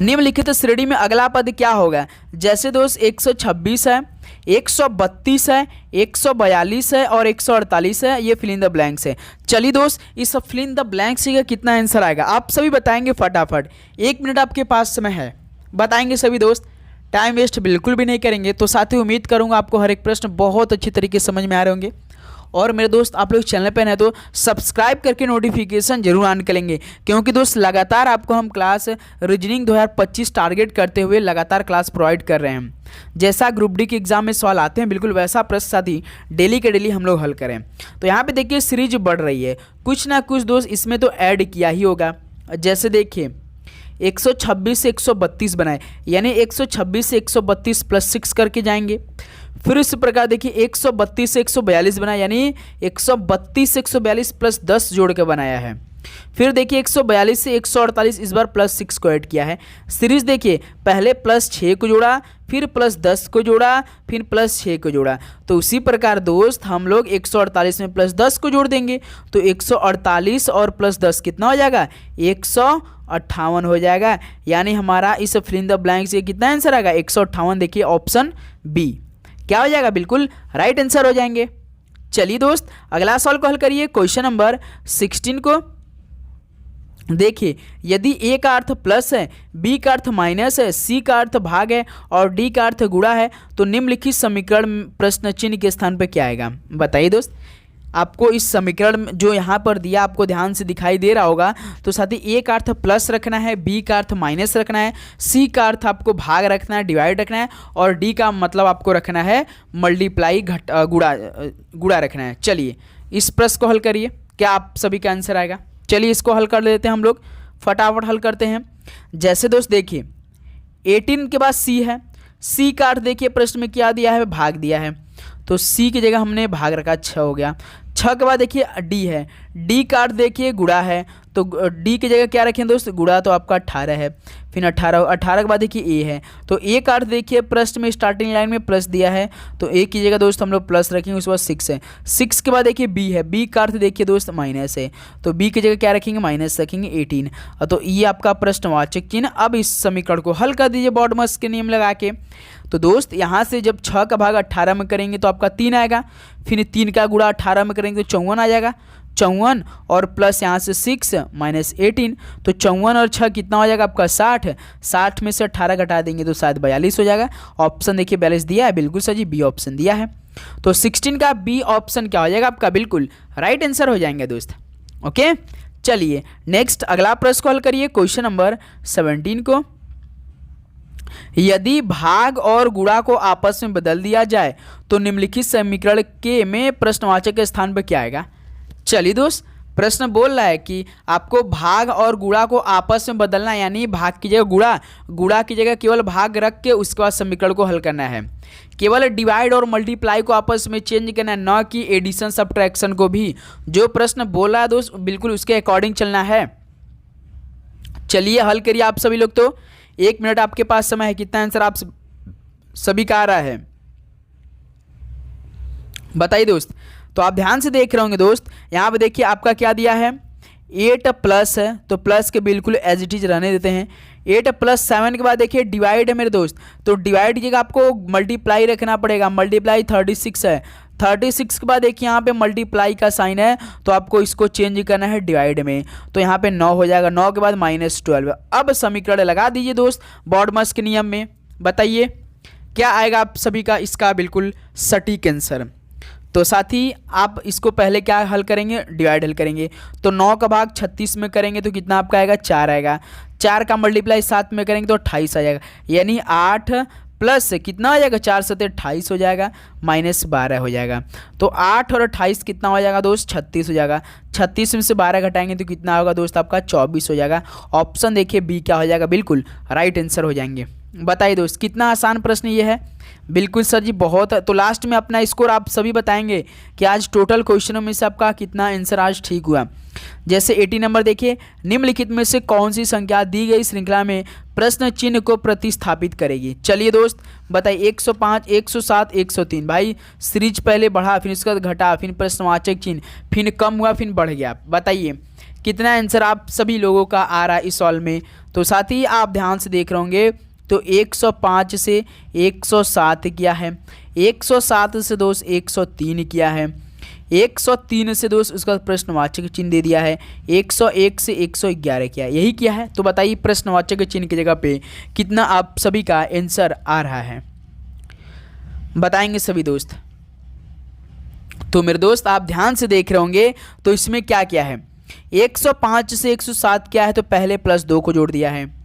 निम्नलिखित श्रेणी में अगला पद क्या होगा। जैसे दोस्त 126 है, 132 है, 142 है और 148 है। ये फिल इन द ब्लैंक्स है। चलिए दोस्त इस फिल इन द ब्लैंक्स का कितना आंसर आएगा आप सभी बताएंगे फटाफट। 1 मिनट आपके पास समय है, बताएंगे सभी दोस्त, टाइम वेस्ट बिल्कुल भी नहीं करेंगे। तो साथ ही उम्मीद करूंगा आपको हर एक प्रश्न बहुत अच्छी तरीके से समझ में आ रहे होंगे। और मेरे दोस्त आप लोग चैनल पर हैं तो सब्सक्राइब करके नोटिफिकेशन जरूर ऑन करेंगे, क्योंकि दोस्त लगातार आपको हम क्लास रीजनिंग 2025 टारगेट करते हुए लगातार क्लास प्रोवाइड कर रहे हैं। जैसा ग्रुप डी के एग्जाम में सवाल आते हैं बिल्कुल वैसा प्रश्न साथी डेली के डेली हम लोग हल करें। तो यहाँ पे देखिए सीरीज बढ़ रही है, कुछ ना कुछ दोस्त इसमें तो ऐड किया ही होगा। जैसे देखिए 126 से 132 बनाए, यानी 126 से 132 +6 करके जाएंगे। फिर इस प्रकार देखिए 132 से 142 बनाया, यानी 132 से 142 +10 जोड़ के बनाया है। फिर देखिए 142 से 148 इस बार +6 को ऐड किया है। सीरीज देखिए पहले +6 को जोड़ा, फिर +10 को जोड़ा, फिर +6 को जोड़ा। तो उसी प्रकार दोस्त हम लोग 148 में +10 को जोड़ देंगे तो 148 और +10 कितना हो जाएगा, 158 हो जाएगा। यानी हमारा इस फिल इन द ब्लैंक से कितना आंसर आएगा 158। देखिए ऑप्शन बी क्या हो जाएगा, बिल्कुल राइट आंसर हो जाएंगे। चलिए दोस्त अगला सवाल को हल करिए। क्वेश्चन नंबर 16 को देखिए, यदि ए का अर्थ प्लस है, बी का अर्थ माइनस है, सी का अर्थ भाग है और डी का अर्थ गुणा है तो निम्नलिखित समीकरण प्रश्न चिन्ह के स्थान पर क्या आएगा। बताइए दोस्त, आपको इस समीकरण जो यहाँ पर दिया आपको ध्यान से दिखाई दे रहा होगा। तो साथ ही ए का अर्थ प्लस रखना है, बी का अर्थ माइनस रखना है, सी का अर्थ आपको भाग रखना है, डिवाइड रखना है और डी का मतलब आपको रखना है मल्टीप्लाई गुणा रखना है। चलिए इस प्रश्न को हल करिए, क्या आप सभी का आंसर आएगा। चलिए इसको हल कर लेते हैं, हम लोग फटाफट हल करते हैं। जैसे दोस्त देखिए 18 के बाद सी है, सी का अर्थ देखिए प्रश्न में क्या दिया है, भाग दिया है, तो सी की जगह हमने भाग रखा, 6 हो गया। 6 के बाद देखिए डी है, डी का अर्थ देखिए गुणा है, तो डी की जगह क्या रखें दोस्त, गुणा, तो आपका 18 है। फिर 18 के बाद देखिए ए है, तो ए का अर्थ देखिए प्रश्न में स्टार्टिंग लाइन में प्लस दिया है, तो ए की जगह दोस्त हम लोग प्लस रखेंगे। उसके बाद 6 है, 6 के बाद देखिए बी है, बी का अर्थ देखिए दोस्त माइनस है, तो बी की जगह क्या रखेंगे, माइनस रखेंगे 18। तो ये आपका प्रश्नवाचक चिन्ह। अब इस समीकरण को हल कर दीजिए बॉडमस के नियम लगा के। तो दोस्त यहाँ से जब 6 का भाग 18 में करेंगे तो आपका 3 आएगा, फिर 3 का गुणा 18 में करेंगे तो 54 आ जाएगा, 54 और प्लस यहाँ से 6 माइनस 18, तो 54 और 6 कितना हो जाएगा आपका 60, 60 में से 18 घटा देंगे तो शायद 42 हो जाएगा। ऑप्शन देखिए 42 दिया है, बिल्कुल सही, बी ऑप्शन दिया है। तो 16 का बी ऑप्शन क्या हो जाएगा आपका, बिल्कुल राइट आंसर हो जाएंगे दोस्त। ओके चलिए नेक्स्ट अगला प्रश्न को हल करिए। क्वेश्चन नंबर 17 को, यदि भाग और गुणा को आपस में बदल दिया जाए तो निम्नलिखित समीकरण के में प्रश्नवाचक के स्थान पर क्या आएगा। चलिए दोस्त प्रश्न बोल रहा है कि आपको भाग और गुणा को आपस में बदलना है, यानी भाग की जगह गुणा, गुणा की जगह केवल भाग रख के उसके बाद समीकरण को हल करना है। केवल डिवाइड और मल्टीप्लाई को आपस में चेंज करना है, न कि एडिशन सब्ट्रैक्शन को भी। जो प्रश्न बोल रहा है दोस्त बिल्कुल उसके अकॉर्डिंग चलना है। चलिए हल करिए आप सभी लोग। तो 1 मिनट आपके पास समय है, कितना आंसर आप सभी का आ रहा है बताइए दोस्त। तो आप ध्यान से देख रहे होंगे दोस्त, यहाँ पे देखिए आपका क्या दिया है, 8 प्लस है, तो प्लस के बिल्कुल एज इट इज रहने देते हैं। 8 प्लस 7 के बाद देखिए डिवाइड है मेरे दोस्त, तो डिवाइड की जगह आपको मल्टीप्लाई रखना पड़ेगा, मल्टीप्लाई 36 है, 36 के बाद देखिए यहाँ पे मल्टीप्लाई का साइन है, तो आपको इसको चेंज करना है डिवाइड में, तो यहाँ पे 9 हो जाएगा, 9 के बाद -12। अब समीकरण लगा दीजिए दोस्त बॉडमस के नियम में, बताइए क्या आएगा आप सभी का इसका बिल्कुल सटीक आंसर। तो साथ ही आप इसको पहले क्या हल करेंगे, डिवाइड हल करेंगे, तो 9 का भाग 36 में करेंगे तो कितना आपका आएगा, 4 आएगा, 4 का मल्टीप्लाई 7 में करेंगे तो 28 आ जाएगा, यानी 8 प्लस कितना हो जाएगा, 4 7 28 हो जाएगा, -12 हो जाएगा। तो 8 और 28 कितना हो जाएगा दोस्त, 36 हो जाएगा, 36 में से 12 घटाएंगे तो कितना होगा दोस्त आपका 24 हो जाएगा। ऑप्शन देखिए बी क्या हो जाएगा, बिल्कुल राइट आंसर हो जाएंगे। बताइए दोस्त कितना आसान प्रश्न ये है, बिल्कुल सर जी बहुत। तो लास्ट में अपना स्कोर आप सभी बताएंगे कि आज टोटल क्वेश्चनों में से आपका कितना आंसर आज ठीक हुआ। जैसे 80 नंबर देखिए, निम्नलिखित में से कौन सी संख्या दी गई श्रृंखला में प्रश्न चिन्ह को प्रतिस्थापित करेगी। चलिए दोस्त बताइए, 105, 107, 103। भाई सीरीज पहले बढ़ा, फिर उसके बाद घटा, फिर प्रश्नवाचक चिन्ह, फिर कम हुआ, फिर बढ़ गया। बताइए कितना आंसर आप सभी लोगों का आ रहा है इस सवाल में। तो साथ ही आप ध्यान से देख रहे होंगे, तो 105 से 107 किया है, 107 से दोस्त 103 किया है, 103 से दोस्त उसका प्रश्नवाचक चिन्ह दे दिया है, 101 से 111 किया है, यही किया है। तो बताइए प्रश्नवाचक चिन्ह की जगह पे कितना आप सभी का आंसर आ रहा है, बताएंगे सभी दोस्त। तो मेरे दोस्त आप ध्यान से देख रहे होंगे, तो इसमें क्या क्या है, 105 से 107 क्या है, तो पहले +2 को जोड़ दिया है,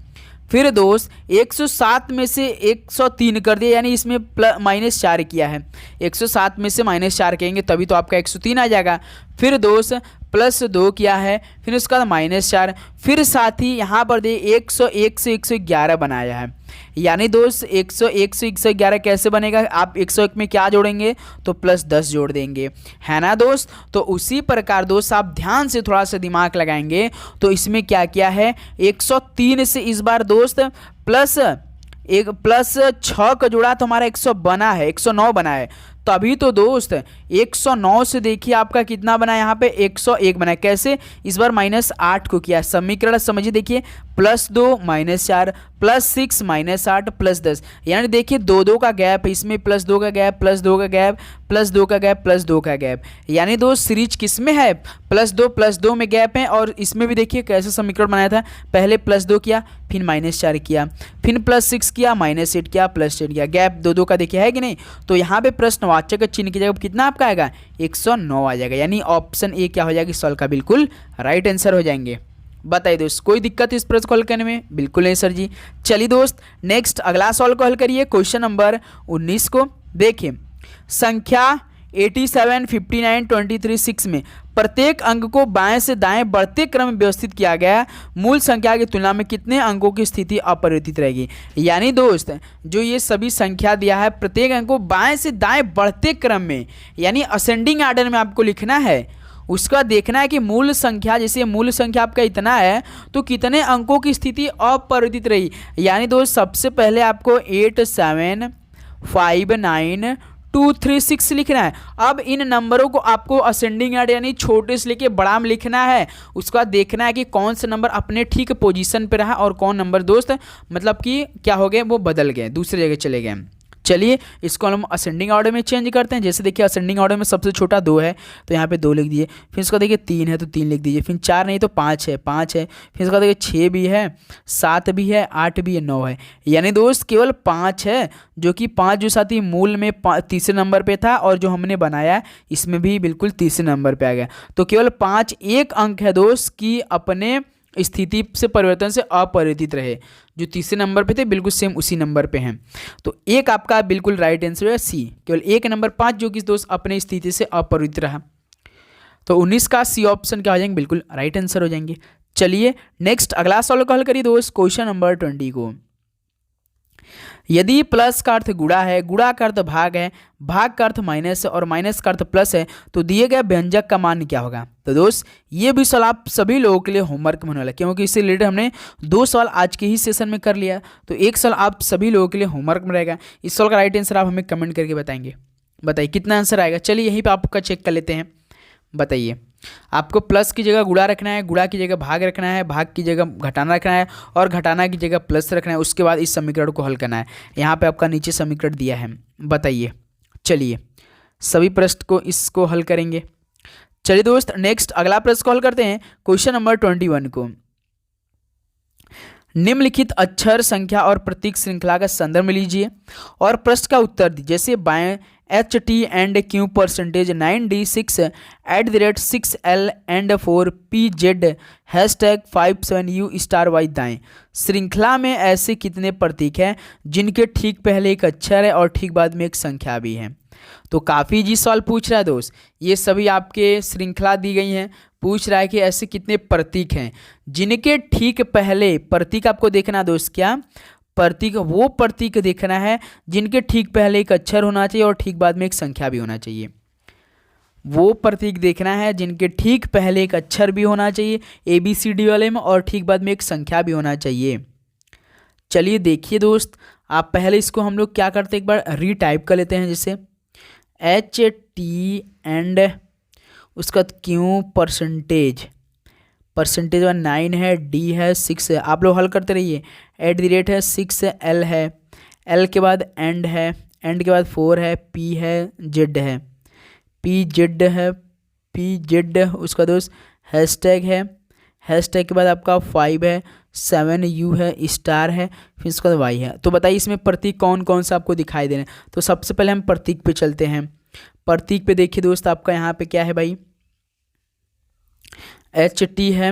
फिर दोस्त 107 में से 103 कर दिया, यानी इसमें -4 किया है, 107 में से -4 कहेंगे तभी तो आपका 103 आ जाएगा। फिर दोस्त +2 किया है, फिर उसका बाद -4, फिर साथ ही यहाँ पर दे 101 से 111 बनाया है, यानी दोस्त 101 से 111 कैसे बनेगा, आप 101 में क्या जोड़ेंगे, तो +10 जोड़ देंगे, है ना दोस्त। तो उसी प्रकार दोस्त आप ध्यान से थोड़ा सा दिमाग लगाएंगे, तो इसमें क्या किया है, 103 से इस बार दोस्त +6 का जोड़ा तो हमारा 100 बना है, 109 बना है, तो अभी तो दोस्त 109 से देखिए आपका कितना बना, यहाँ पे 101 बना। कैसे? इस बार -8 को किया। समीकरण समझिए, देखिए +2 -4 +6 -8 +10, यानी देखिए 2 का गैप है इसमें, +2 का गैप, +2 का गैप, +2 का गैप, +2 का गैप, यानी दोस्त सीरीज किस में है? +2 में गैप है। और इसमें भी देखिए कैसे समीकरण बनाया था, पहले +2 किया, फिर -4 किया, फिर +6 किया, -8 किया, +8 किया, गैप 2 का देखिए है कि नहीं। तो यहाँ पे प्रश्नवाचक चिन्ह की जगह कितना आपका आएगा? 109 आ जाएगा, यानी ऑप्शन ए क्या हो जाएगा सॉल्व का बिल्कुल राइट आंसर हो जाएंगे। बताइए दोस्त, कोई दिक्कत इस प्रश्न को हल करने में? बिल्कुल नहीं सर जी। चलिए दोस्त नेक्स्ट अगला सवाल को हल करिए, क्वेश्चन नंबर 19 को देखिए। संख्या 87, 59, 23, 6 में प्रत्येक अंक को बाएं से दाएं बढ़ते क्रम में व्यवस्थित किया गया, मूल संख्या की तुलना में कितने अंकों की स्थिति अपरिवर्तित रहेगी? यानी दोस्त जो ये सभी संख्या दिया है, प्रत्येक अंक को बाएं से दाएं बढ़ते क्रम में, यानी असेंडिंग आर्डर में आपको लिखना है। उसका देखना है कि मूल संख्या, जैसे मूल संख्या आपका इतना है तो कितने अंकों की स्थिति अपरिवर्तित रही। यानी दोस्त सबसे पहले आपको 8, 7, 5, 9, 2, 3, 6 लिखना है। अब इन नंबरों को आपको असेंडिंग आर्डर यानी छोटे से लेके बड़ा में लिखना है। उसका देखना है कि कौन सा नंबर अपने ठीक पोजीशन पे रहा और कौन नंबर दोस्त मतलब कि क्या हो गए, वो बदल गए, दूसरी जगह चले गए। चलिए इसको हम असेंडिंग ऑर्डर में चेंज करते हैं। जैसे देखिए असेंडिंग ऑर्डर में सबसे छोटा 2 है तो यहाँ पे 2 लिख दीजिए, फिर इसका देखिए 3 है तो 3 लिख दीजिए, फिर 4 नहीं तो 5 है, 5 है, फिर इसका देखिए 6 भी है, 7 भी है, 8 भी है, 9 है, यानी दोस्त केवल 5 है, जो कि 5 जो साथी मूल में तीसरे नंबर पे था और जो हमने बनाया इसमें भी बिल्कुल तीसरे नंबर पे आ गया। तो केवल 5 एक अंक है दोस्त कि अपने स्थिति से परिवर्तन से अपरिवर्तित रहे, जो तीसरे नंबर पे थे बिल्कुल सेम उसी नंबर पे हैं। तो एक आपका बिल्कुल राइट आंसर है सी, केवल एक नंबर 5 जो कि दोस्त अपने स्थिति से अपरिवर्तित रहा। तो 19 का सी ऑप्शन क्या हो जाएंगे, बिल्कुल राइट आंसर हो जाएंगे। चलिए नेक्स्ट अगला सवाल को हल करिए दोस्त, क्वेश्चन नंबर 20 को। यदि प्लस का अर्थ गुणा है, गुणा का अर्थ भाग है, भाग का अर्थ माइनस है और माइनस का अर्थ प्लस है, तो दिए गए व्यंजक का मान क्या होगा? तो दोस्त ये भी सवाल आप सभी लोगों के लिए होमवर्क में होने वाला है, क्योंकि इससे रिलेटेड हमने 2 सवाल आज के ही सेशन में कर लिया, तो एक सवाल आप सभी लोगों के लिए होमवर्क में रहेगा। इस सवाल का राइट आंसर आप हमें कमेंट करके बताएंगे। बताइए कितना आंसर आएगा। चलिए यहीं पर आपका चेक कर लेते हैं। बताइए, आपको प्लस की जगह गुणा रखना है, गुणा की जगह भाग रखना है, भाग की जगह घटाना रखना है और घटाना की जगह प्लस रखना है। उसके बाद इस समीकरण को हल करना है। यहाँ पे आपका नीचे समीकरण दिया है। बताइए, चलिए सभी प्रश्न को इसको हल करेंगे। चलिए दोस्त नेक्स्ट अगला प्रश्न को हल करते हैं, क्वेश्चन नंबर 21 को। निम्नलिखित अक्षर संख्या और प्रतीक श्रृंखला का संदर्भ लीजिए और प्रश्न का उत्तर दीजिए। जैसे बाएं HT&Q percentage 9D6 @6L and 4PZ #57U *Y दाएं श्रृंखला में ऐसे कितने प्रतीक हैं जिनके ठीक पहले एक अक्षर है और ठीक बाद में एक संख्या भी है? तो काफ़ी जी सवाल पूछ रहा है दोस्त, ये सभी आपके श्रृंखला दी गई हैं। पूछ रहा है कि ऐसे कितने प्रतीक हैं जिनके ठीक पहले, प्रतीक आपको देखना है दोस्त, क्या प्रतीक, वो प्रतीक देखना है जिनके ठीक पहले एक अक्षर होना चाहिए और ठीक बाद में एक संख्या भी होना चाहिए। वो प्रतीक देखना है जिनके ठीक पहले एक अक्षर भी होना चाहिए ABCD वाले में और ठीक बाद में एक संख्या भी होना चाहिए। चलिए देखिए दोस्त, आप पहले इसको हम लोग क्या करते हैं, एक बार रीटाइप कर लेते हैं। जैसे HT एंड उसका Q परसेंटेज 9 है, D है, 6 है। आप लोग हल करते रहिए। @ है, 6 है, L है, L के बाद एंड है, एंड के बाद 4 है, P है, Z है, PZ है, PZ उसका दोस्त हैशटैग है, हैशटैग के बाद आपका 5 है, 7U है, स्टार है, फिर उसका Y है। तो बताइए इसमें प्रतीक कौन कौन सा आपको दिखाई दे रहे हैं? तो सबसे पहले हम प्रतीक पे चलते हैं। प्रतीक पे देखिए दोस्त, आपका यहाँ पे क्या है भाई, HT है,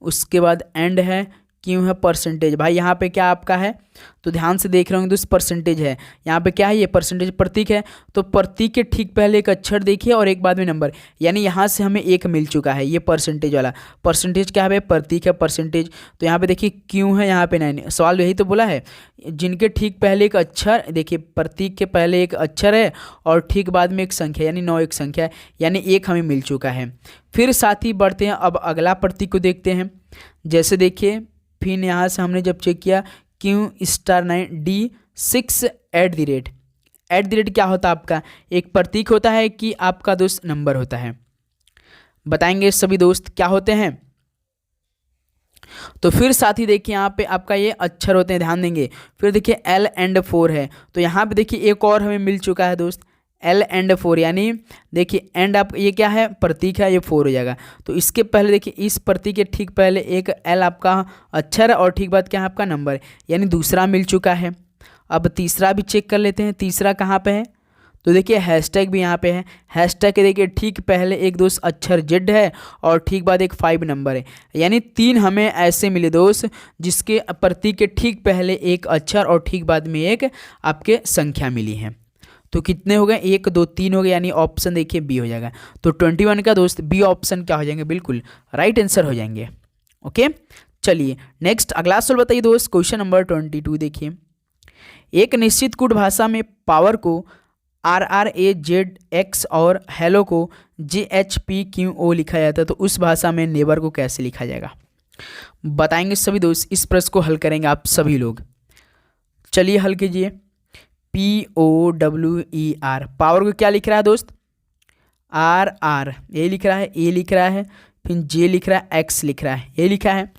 उसके बाद एंड है, Q है, परसेंटेज। भाई यहाँ पे क्या आपका है, तो ध्यान से देख रहे होंगे दोस्त, परसेंटेज है। यहाँ पे क्या है, ये परसेंटेज प्रतीक है। तो प्रतीक के ठीक पहले एक अक्षर देखिए और एक बाद में नंबर, यानी यहाँ से हमें एक मिल चुका है, ये परसेंटेज वाला। परसेंटेज क्या है, प्रतीक है परसेंटेज। तो यहाँ पे देखिए Q है, यहाँ पे 9। सवाल यही तो बोला है, जिनके ठीक पहले एक अक्षर, देखिए प्रतीक के पहले एक अक्षर है और ठीक बाद में एक संख्या, यानी 9 एक संख्या है, यानी एक हमें मिल चुका है। फिर साथ ही बढ़ते हैं, अब अगला प्रतीक को देखते हैं। जैसे देखिए, फिर यहाँ से हमने जब चेक किया Q *9 D6 @ @ क्या होता है आपका, एक प्रतीक होता है कि आपका दोस्त नंबर होता है। बताएंगे सभी दोस्त क्या होते हैं। तो फिर साथ ही देखिए यहाँ पे आपका ये अक्षर होते हैं, ध्यान देंगे। फिर देखिए L&4 है, तो यहाँ पे देखिए एक और हमें मिल चुका है दोस्त L&4, यानी देखिए एंड आप ये क्या है, प्रतीक है, ये 4 हो जाएगा। तो इसके पहले देखिए इस प्रतीक के ठीक पहले एक L आपका अक्षर और ठीक बाद क्या है आपका नंबर, यानी दूसरा मिल चुका है। अब तीसरा भी चेक कर लेते हैं, तीसरा कहाँ पे है, तो देखिए हैशटैग भी यहाँ पे है। हैशटैग के देखिए ठीक पहले एक दोस्त अक्षर Z है और ठीक बाद एक 5 नंबर है, यानी 3 हमें ऐसे मिले दोस्त जिसके प्रतीक के ठीक पहले एक अक्षर और ठीक बाद में एक आपके संख्या मिली है। तो कितने हो गए, 1 2 3 हो गए, यानी ऑप्शन देखिए बी हो जाएगा। तो 21 का दोस्त बी ऑप्शन क्या हो जाएंगे, बिल्कुल राइट आंसर हो जाएंगे। ओके, चलिए नेक्स्ट अगला सवाल बताइए दोस्त, क्वेश्चन नंबर 22 देखिए। एक निश्चित कोड भाषा में पावर को RRAZX और हेलो को JHPQO लिखा जाता है, तो उस भाषा में नेबर को कैसे लिखा जाएगा। बताएंगे सभी दोस्त, इस प्रश्न को हल करेंगे आप सभी लोग। चलिए हल कीजिए। POWER, पावर को क्या लिख रहा है दोस्त, RR, ये लिख रहा है, A लिख रहा है, फिर J लिख रहा है, X लिख रहा है, ये लिखा है।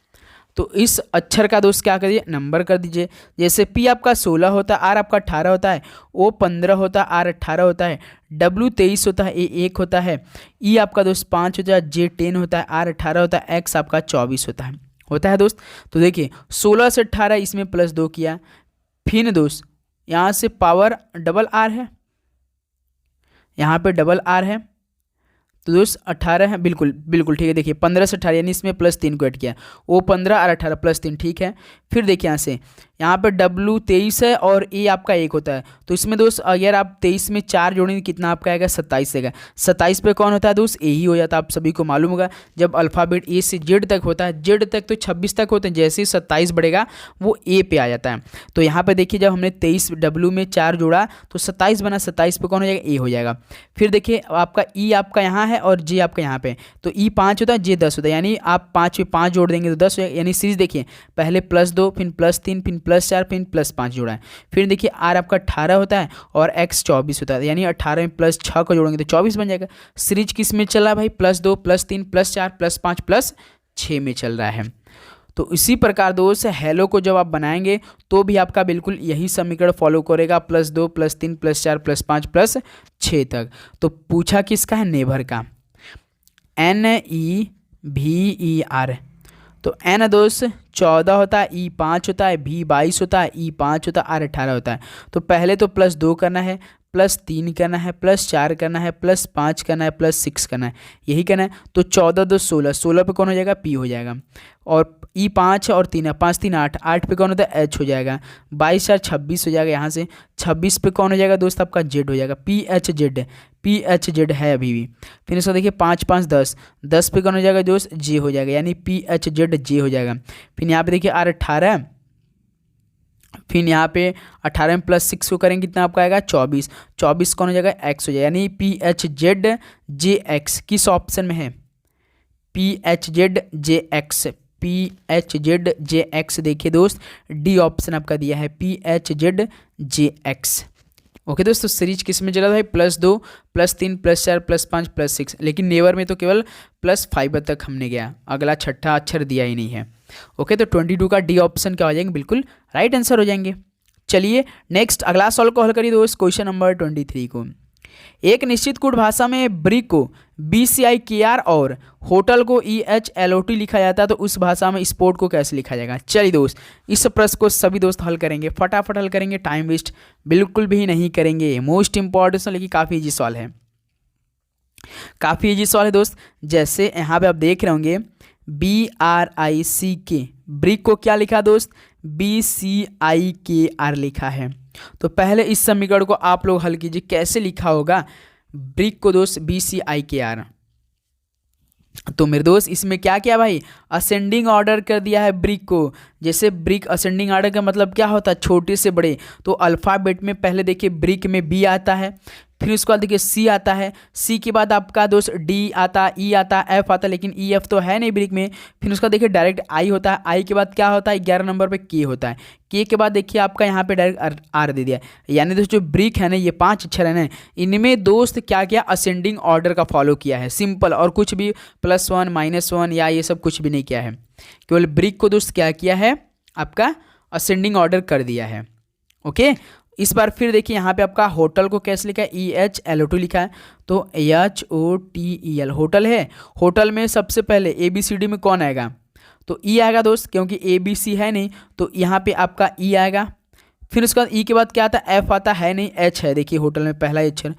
तो इस अक्षर का दोस्त क्या करिए, नंबर कर दीजिए। जैसे P आपका 16 होता है, R आपका 18 होता है, O 15 होता है, R 18 होता है, W 23 होता है, A 1 होता है, E आपका दोस्त 5 होता है, J 10 होता है, R 18 होता है, X आपका 24 होता है दोस्त। तो देखिए 16 से 18 इसमें +2 किया, फिर दोस्त यहाँ से पावर डबल R है, यहाँ पे डबल R है, तो दोस्त 18 है, बिल्कुल बिल्कुल ठीक है। देखिए 15 से 18 यानी इसमें +3 को ऐड किया, वो 15 और 18 +3 ठीक है। फिर देखिए यहाँ पे W 23 है और A आपका 1 होता है, तो इसमें दोस्त अगर आप 23 में 4 जोड़ेंगे कितना आपका आएगा, 27 आएगा। 27 पे कौन होता है दोस्त, A ही हो जाता है, आप सभी को मालूम होगा। जब अल्फ़ाबेट A से Z तक होता है, Z तक तो 26 तक होते हैं, जैसे ही 27 बढ़ेगा वो A पे आ जाता है। तो यहाँ पे देखिए जब हमने 23 W में 4 जोड़ा तो 27 बना, 27 पे कौन हो जाएगा, A हो जाएगा। फिर देखिए आपका E आपका यहाँ है और J आपका यहाँ पे, तो E 5 होता है, J 10 होता है, यानी आप 5 पे 5 जोड़ देंगे तो 10 हो जाएगा। यानी सीरीज देखिए पहले +2 फिर +3 फिर +4 फिर +5 जोड़ा है। फिर देखिए R आपका 18 होता है और X 24 होता है, यानी 18 में +6 को जोड़ेंगे तो 24 बन जाएगा। सीरीज किस में चल रहा है भाई, +2 +3 +4 +5 +6 में चल रहा है। तो इसी प्रकार दोस्त हेलो को जब आप बनाएंगे तो भी आपका बिल्कुल यही समीकरण फॉलो करेगा, +2 +3 +4 +5 +6 तक। तो पूछा किसका है, नेबर का, NEVER। तो N दोस्त 14 होता है, E 5 होता है, V 22 होता है, E 5 होता है, R 18 होता है। तो पहले तो +2 करना है, +3 करना है, +4 करना है, +5 करना है, +6 करना है, यही करना है। तो 14 2 16, 16 पे कौन हो जाएगा, P हो जाएगा। और E 5 और 3 है, 5 3 8, 8 पे कौन होता है, H हो जाएगा। 22 4 26 हो जाएगा, यहाँ से 26 पे कौन हो जाएगा दोस्त, आपका Z हो जाएगा, PHZ है अभी भी। फिर इसको देखिए 5 5 10, 10 पे कौन हो जाएगा दोस्त, J हो जाएगा, यानी PHZ हो जाएगा। फिर यहाँ पे देखिए R 18, फिर यहाँ पे 18 में +6 को करेंगे कितना आपका आएगा, 24, 24 कौन हो जाएगा, X हो जाएगा, यानी PHZJX किस ऑप्शन में है, PHZJX देखिए दोस्त D ऑप्शन आपका दिया है, PHZJX। ओके दोस्तों, सीरीज किस में चला था भाई, +2 +3 +4 +5 +6, लेकिन नेवर में तो केवल +5 तक हमने गया, अगला छठा अक्षर दिया ही नहीं है। ओके, तो 22 का D ऑप्शन क्या हो जाएंगे, बिल्कुल राइट आंसर हो जाएंगे। चलिए नेक्स्ट अगला सवाल को हल करिए दोस्त, क्वेश्चन नंबर 23 को। एक निश्चित कोड भाषा में ब्रिक को BCIKR और होटल को EHLOT लिखा जाता है, तो उस भाषा में स्पोर्ट को कैसे लिखा जाएगा। चलिए दोस्त इस प्रश्न को सभी दोस्त हल करेंगे, फटाफट हल करेंगे, टाइम वेस्ट बिल्कुल भी नहीं करेंगे। मोस्ट इंपॉर्टेंट लेकिन काफ़ी ईजी सवाल है, काफ़ी ईजी सवाल है दोस्त। जैसे यहाँ पे आप देख रहे होंगे BRICK, ब्रिक को क्या लिखा दोस्त, BCIKR लिखा है। तो पहले इस समीकरण को आप लोग हल कीजिए, कैसे लिखा होगा ब्रिक को दोस्त, BCIKR। तो मेरे दोस्त इसमें क्या किया भाई, असेंडिंग ऑर्डर कर दिया है ब्रिक को। जैसे ब्रिक असेंडिंग ऑर्डर का मतलब क्या होता है, छोटे से बड़े। तो अल्फ़ाबेट में पहले देखिए ब्रिक में B आता है, फिर उसके बाद देखिए सी आता है, सी के बाद आपका दोस्त डी आता, ई आता, एफ आता, लेकिन ई एफ तो है नहीं ब्रिक में। फिर उसका देखिए डायरेक्ट आई होता है, आई के बाद क्या होता है 11 नंबर पे के होता है, के के बाद देखिए आपका यहाँ पे डायरेक्ट आर दे दिया। यानी दोस्त जो ब्रिक है ना, ये 5 अक्षर है ना, इनमें दोस्त क्या किया, असेंडिंग ऑर्डर का फॉलो किया है, सिंपल। और कुछ भी +1 -1 या ये सब कुछ भी नहीं किया है, केवल ब्रिक को दोस्त क्या किया है, आपका असेंडिंग ऑर्डर कर दिया है। ओके, इस बार फिर देखिए यहाँ पे आपका होटल को कैसे लिखा है, EHLOT लिखा है, तो HOTEL होटल है। होटल में सबसे पहले ABCD में कौन आएगा, तो ई आएगा दोस्त, क्योंकि ABC है नहीं, तो यहाँ पे आपका ई आएगा। फिर उसका ई के बाद क्या आता है, एफ आता है नहीं, एच है, देखिए होटल में पहला अक्षर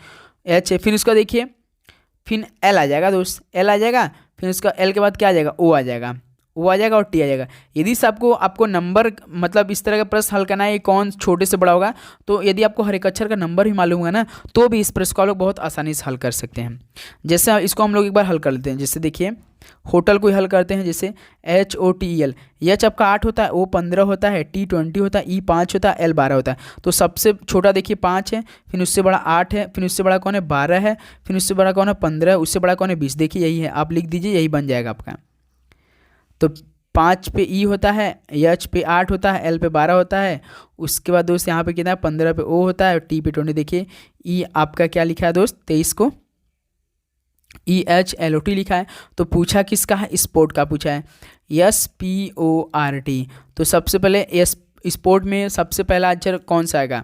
एच है। फिर उसका देखिए फिर एल आ जाएगा दोस्त, एल आ जाएगा। फिर उसका एल के बाद क्या आ जाएगा, ओ आ जाएगा, ओ आ जाएगा और टी आ जाएगा। यदि से आपको नंबर मतलब इस तरह का प्रश्न हल करना है, कौन छोटे से बड़ा होगा, तो यदि आपको हर एक अक्षर का नंबर भी मालूम होगा ना, तो भी इस प्रश्न को आप लोग बहुत आसानी से हल कर सकते हैं। जैसे इसको हम लोग एक बार हल कर लेते हैं। जैसे देखिए होटल को ही हल करते हैं। जैसे HOTEL, एच आपका 8 होता है, O 15 होता है, T 20 होता है, E 5 होता है, L 12 होता है। तो सबसे छोटा देखिए 5 है, फिर उससे बड़ा 8 है, फिर उससे बड़ा कौन है 12 है, फिर उससे बड़ा कौन है 15 है, उससे बड़ा कौन है 20। देखिए यही है, आप लिख दीजिए, यही बन जाएगा आपका। तो 5 पे ई होता है, एच पे 8 होता है, एल पे 12 होता है। उसके बाद दोस्त यहाँ पे कितना है 15 पे ओ होता है, टी पे 20। देखिए ई आपका क्या लिखा है दोस्त 23 को EHLOT लिखा है। तो पूछा किसका है, स्पोर्ट का पूछा है, SPORT। तो सबसे पहले स्पोर्ट में सबसे पहला अक्षर कौन सा आएगा,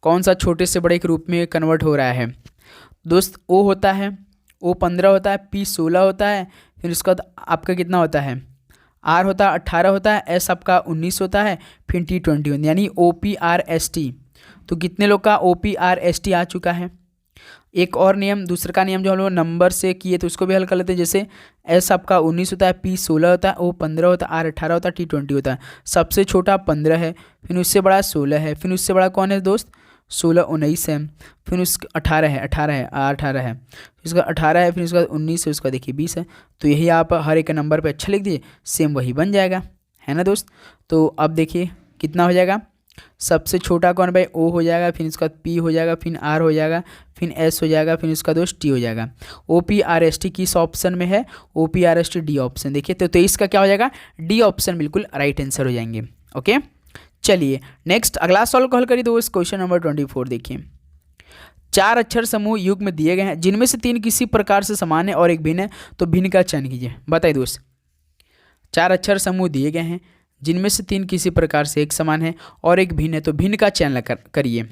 कौन सा छोटे से बड़े के रूप में कन्वर्ट हो रहा है दोस्त, O होता है, O 15 होता है, P 16 होता है, फिर उसके बाद आपका कितना होता है, R होता है 18 होता है, S आपका 19 होता है, फिर T 20 होता है, यानी OPRST। तो कितने लोग का OPRST आ चुका है। एक और नियम, दूसरा का नियम जो हम लोग नंबर से किए तो उसको भी हल कर लेते हैं। जैसे S आपका 19 होता है, P 16 होता है, O 15 होता है, R 18 होता है, T 20 होता है। सबसे छोटा 15 है, फिर उससे बड़ा 16 है, फिर उससे बड़ा कौन है दोस्त 16 19 है, फिर उसका 18 है, 18 है, R 18 है, फिर उसका 18 है, फिर उसका 19 है, उसका देखिए 20 है। तो यही आप हर एक नंबर पे अच्छा लिख दीजिए, सेम वही बन जाएगा, है ना दोस्त। तो अब देखिए कितना हो जाएगा, सबसे छोटा कौन भाई O हो जाएगा, फिर इसका P हो जाएगा, फिर R हो जाएगा, फिर S हो जाएगा, फिर इसका दोस्त T हो जाएगा। OPRST किस ऑप्शन में है, OPRST डी ऑप्शन। देखिए तो इसका क्या हो जाएगा, डी ऑप्शन बिल्कुल राइट आंसर हो जाएंगे। ओके, चलिए नेक्स्ट अगला सवाल को हल करिए दोस्त। क्वेश्चन नंबर 24 देखिए, 4 अक्षर समूह युग में दिए गए हैं, जिनमें से 3 किसी प्रकार से समान है और एक भिन्न है, तो भिन्न का चयन कीजिए। बताइए दोस्त, 4 अक्षर समूह दिए गए हैं, जिनमें से 3 किसी प्रकार से एक समान है और एक भिन्न है, तो भिन्न का चयन करिए।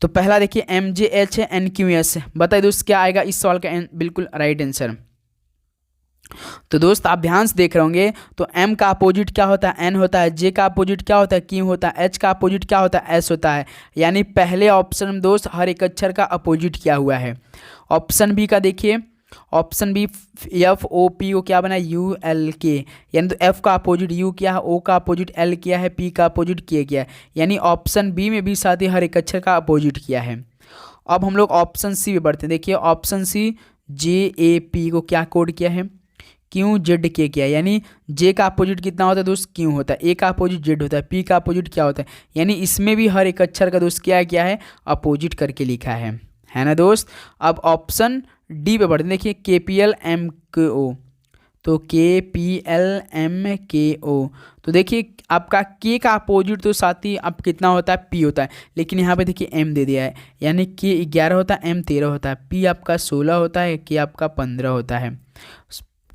तो पहला देखिए MJH है, NQS है। बताइए दोस्त क्या आएगा इस सवाल का बिल्कुल राइट आंसर। तो दोस्त आप ध्यान से देख रहे होंगे, तो M का अपोजिट क्या होता है, N होता है, J का अपोजिट क्या होता है, Q होता है, H का अपोजिट क्या होता है, S होता है। यानी पहले ऑप्शन में दोस्त हर एक अक्षर का अपोजिट किया हुआ है। ऑप्शन बी का देखिए, ऑप्शन बी FOP को क्या बना ULK, यानी तो F का अपोजिट U किया है, O का अपोजिट L किया है, P का अपोजिट K किया है। यानी ऑप्शन बी में भी साथ ही हर एक अक्षर का अपोजिट किया है। अब हम लोग ऑप्शन सी में बढ़ते हैं। देखिए ऑप्शन सी JAP को क्या कोड किया है, QZK किया है। यानी J का अपोजिट कितना होता है दोस्त, Q होता है, A का अपोजिट Z होता है, P का अपोजिट क्या होता है। यानी इसमें भी हर एक अक्षर का दोस्त क्या किया है, अपोजिट करके लिखा है ना दोस्त। अब ऑप्शन डी पे बढ़ते हैं। देखिए KPLMKO, तो KPLMKO, तो देखिए आपका K का अपोजिट तो साथ ही अब कितना होता है, P होता है, लेकिन यहाँ पे देखिए M दे दिया है। यानी K 11 होता है, M 13 होता है, P आपका 16 होता है, K आपका 15 होता है।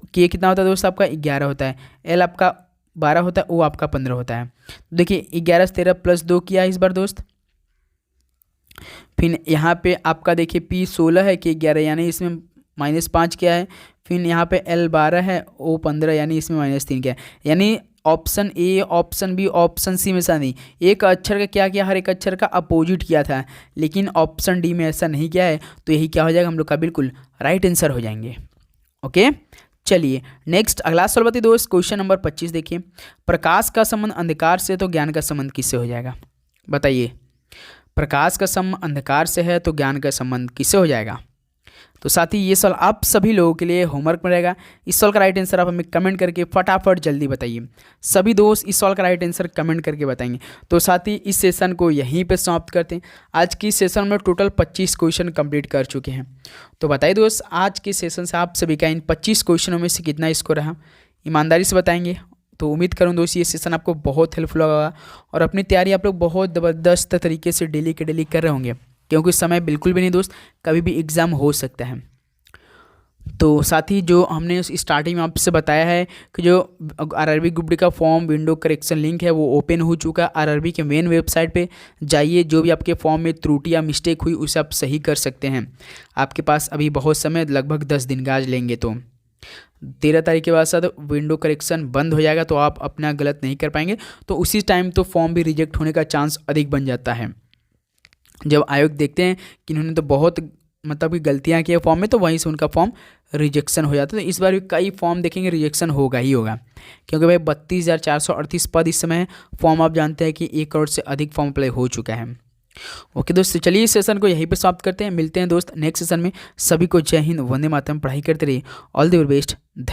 K कितना होता है दोस्त आपका 11 होता है, L आपका 12 होता है, O आपका 15 होता है। तो देखिए 11 से 13 + 2 किया इस बार दोस्त। फिर यहाँ पे आपका देखिए P 16 है, K 11, यानी इसमें -5 क्या है। फिर यहाँ पे L 12 है, O 15, यानी इसमें -3 क्या है। यानी option A, option B, option C में ऐसा नहीं, एक अक्षर का क्या किया, हर एक अक्षर का अपोजिट किया था, लेकिन ऑप्शन डी में ऐसा नहीं किया है। तो यही क्या हो जाएगा, हम लोग का बिल्कुल राइट आंसर हो जाएंगे। ओके, चलिए नेक्स्ट अगला सवाल बताइए दोस्त। क्वेश्चन नंबर 25 देखिए, प्रकाश का संबंध अंधकार से तो ज्ञान का संबंध किससे हो जाएगा। बताइए, प्रकाश का संबंध अंधकार से है तो ज्ञान का संबंध किससे हो जाएगा। तो साथ ही ये सवाल आप सभी लोगों के लिए होमवर्क में रहेगा। इस सवाल का राइट आंसर आप हमें कमेंट करके फटाफट जल्दी बताइए। सभी दोस्त इस सवाल का राइट आंसर कमेंट करके बताएंगे। तो साथ ही इस सेशन को यहीं पे समाप्त करते हैं। आज की सेशन में टोटल 25 क्वेश्चन कंप्लीट कर चुके हैं। तो बताइए दोस्त, आज के सेशन से आप सभी का इन 25 क्वेश्चनों में से कितना स्कोर रहा, ईमानदारी से बताएंगे। तो उम्मीद करूँ दोस्त ये सेशन आपको बहुत हेल्पफुल होगा और अपनी तैयारी आप लोग बहुत ज़बरदस्त तरीके से डेली के डेली कर रहे होंगे, क्योंकि समय बिल्कुल भी नहीं दोस्त, कभी भी एग्ज़ाम हो सकता है। तो साथ ही जो हमने स्टार्टिंग में आपसे बताया है कि जो आरआरबी ग्रुप डी का फॉर्म विंडो करेक्शन लिंक है वो ओपन हो चुका है। आरआरबी के मेन वेबसाइट पे जाइए, जो भी आपके फॉर्म में त्रुटि या मिस्टेक हुई उसे आप सही कर सकते हैं। आपके पास अभी बहुत समय, लगभग 10 दिन का आज लेंगे, तो 13 तारीख के बाद साथ विंडो करेक्शन बंद हो जाएगा, तो आप अपना गलत नहीं कर पाएंगे। तो उसी टाइम तो फॉर्म भी रिजेक्ट होने का चांस अधिक बन जाता है। जब आयोग देखते हैं कि इन्होंने तो बहुत मतलब कि गलतियां की है फॉर्म में, तो वहीं से उनका फॉर्म रिजेक्शन हो जाता है। तो इस बार भी कई फॉर्म देखेंगे रिजेक्शन होगा ही होगा, क्योंकि भाई 32,438 पद इस समय है। फॉर्म आप जानते हैं कि 1 करोड़ से अधिक फॉर्म अप्लाई हो चुका है। ओके दोस्तों, चलिए इस सेशन को यहीं पर समाप्त करते हैं। मिलते हैं दोस्त नेक्स्ट सेशन में। सभी को जय हिंद, वंदे मातरम। पढ़ाई करते रहिए। All the best. धन्यवाद।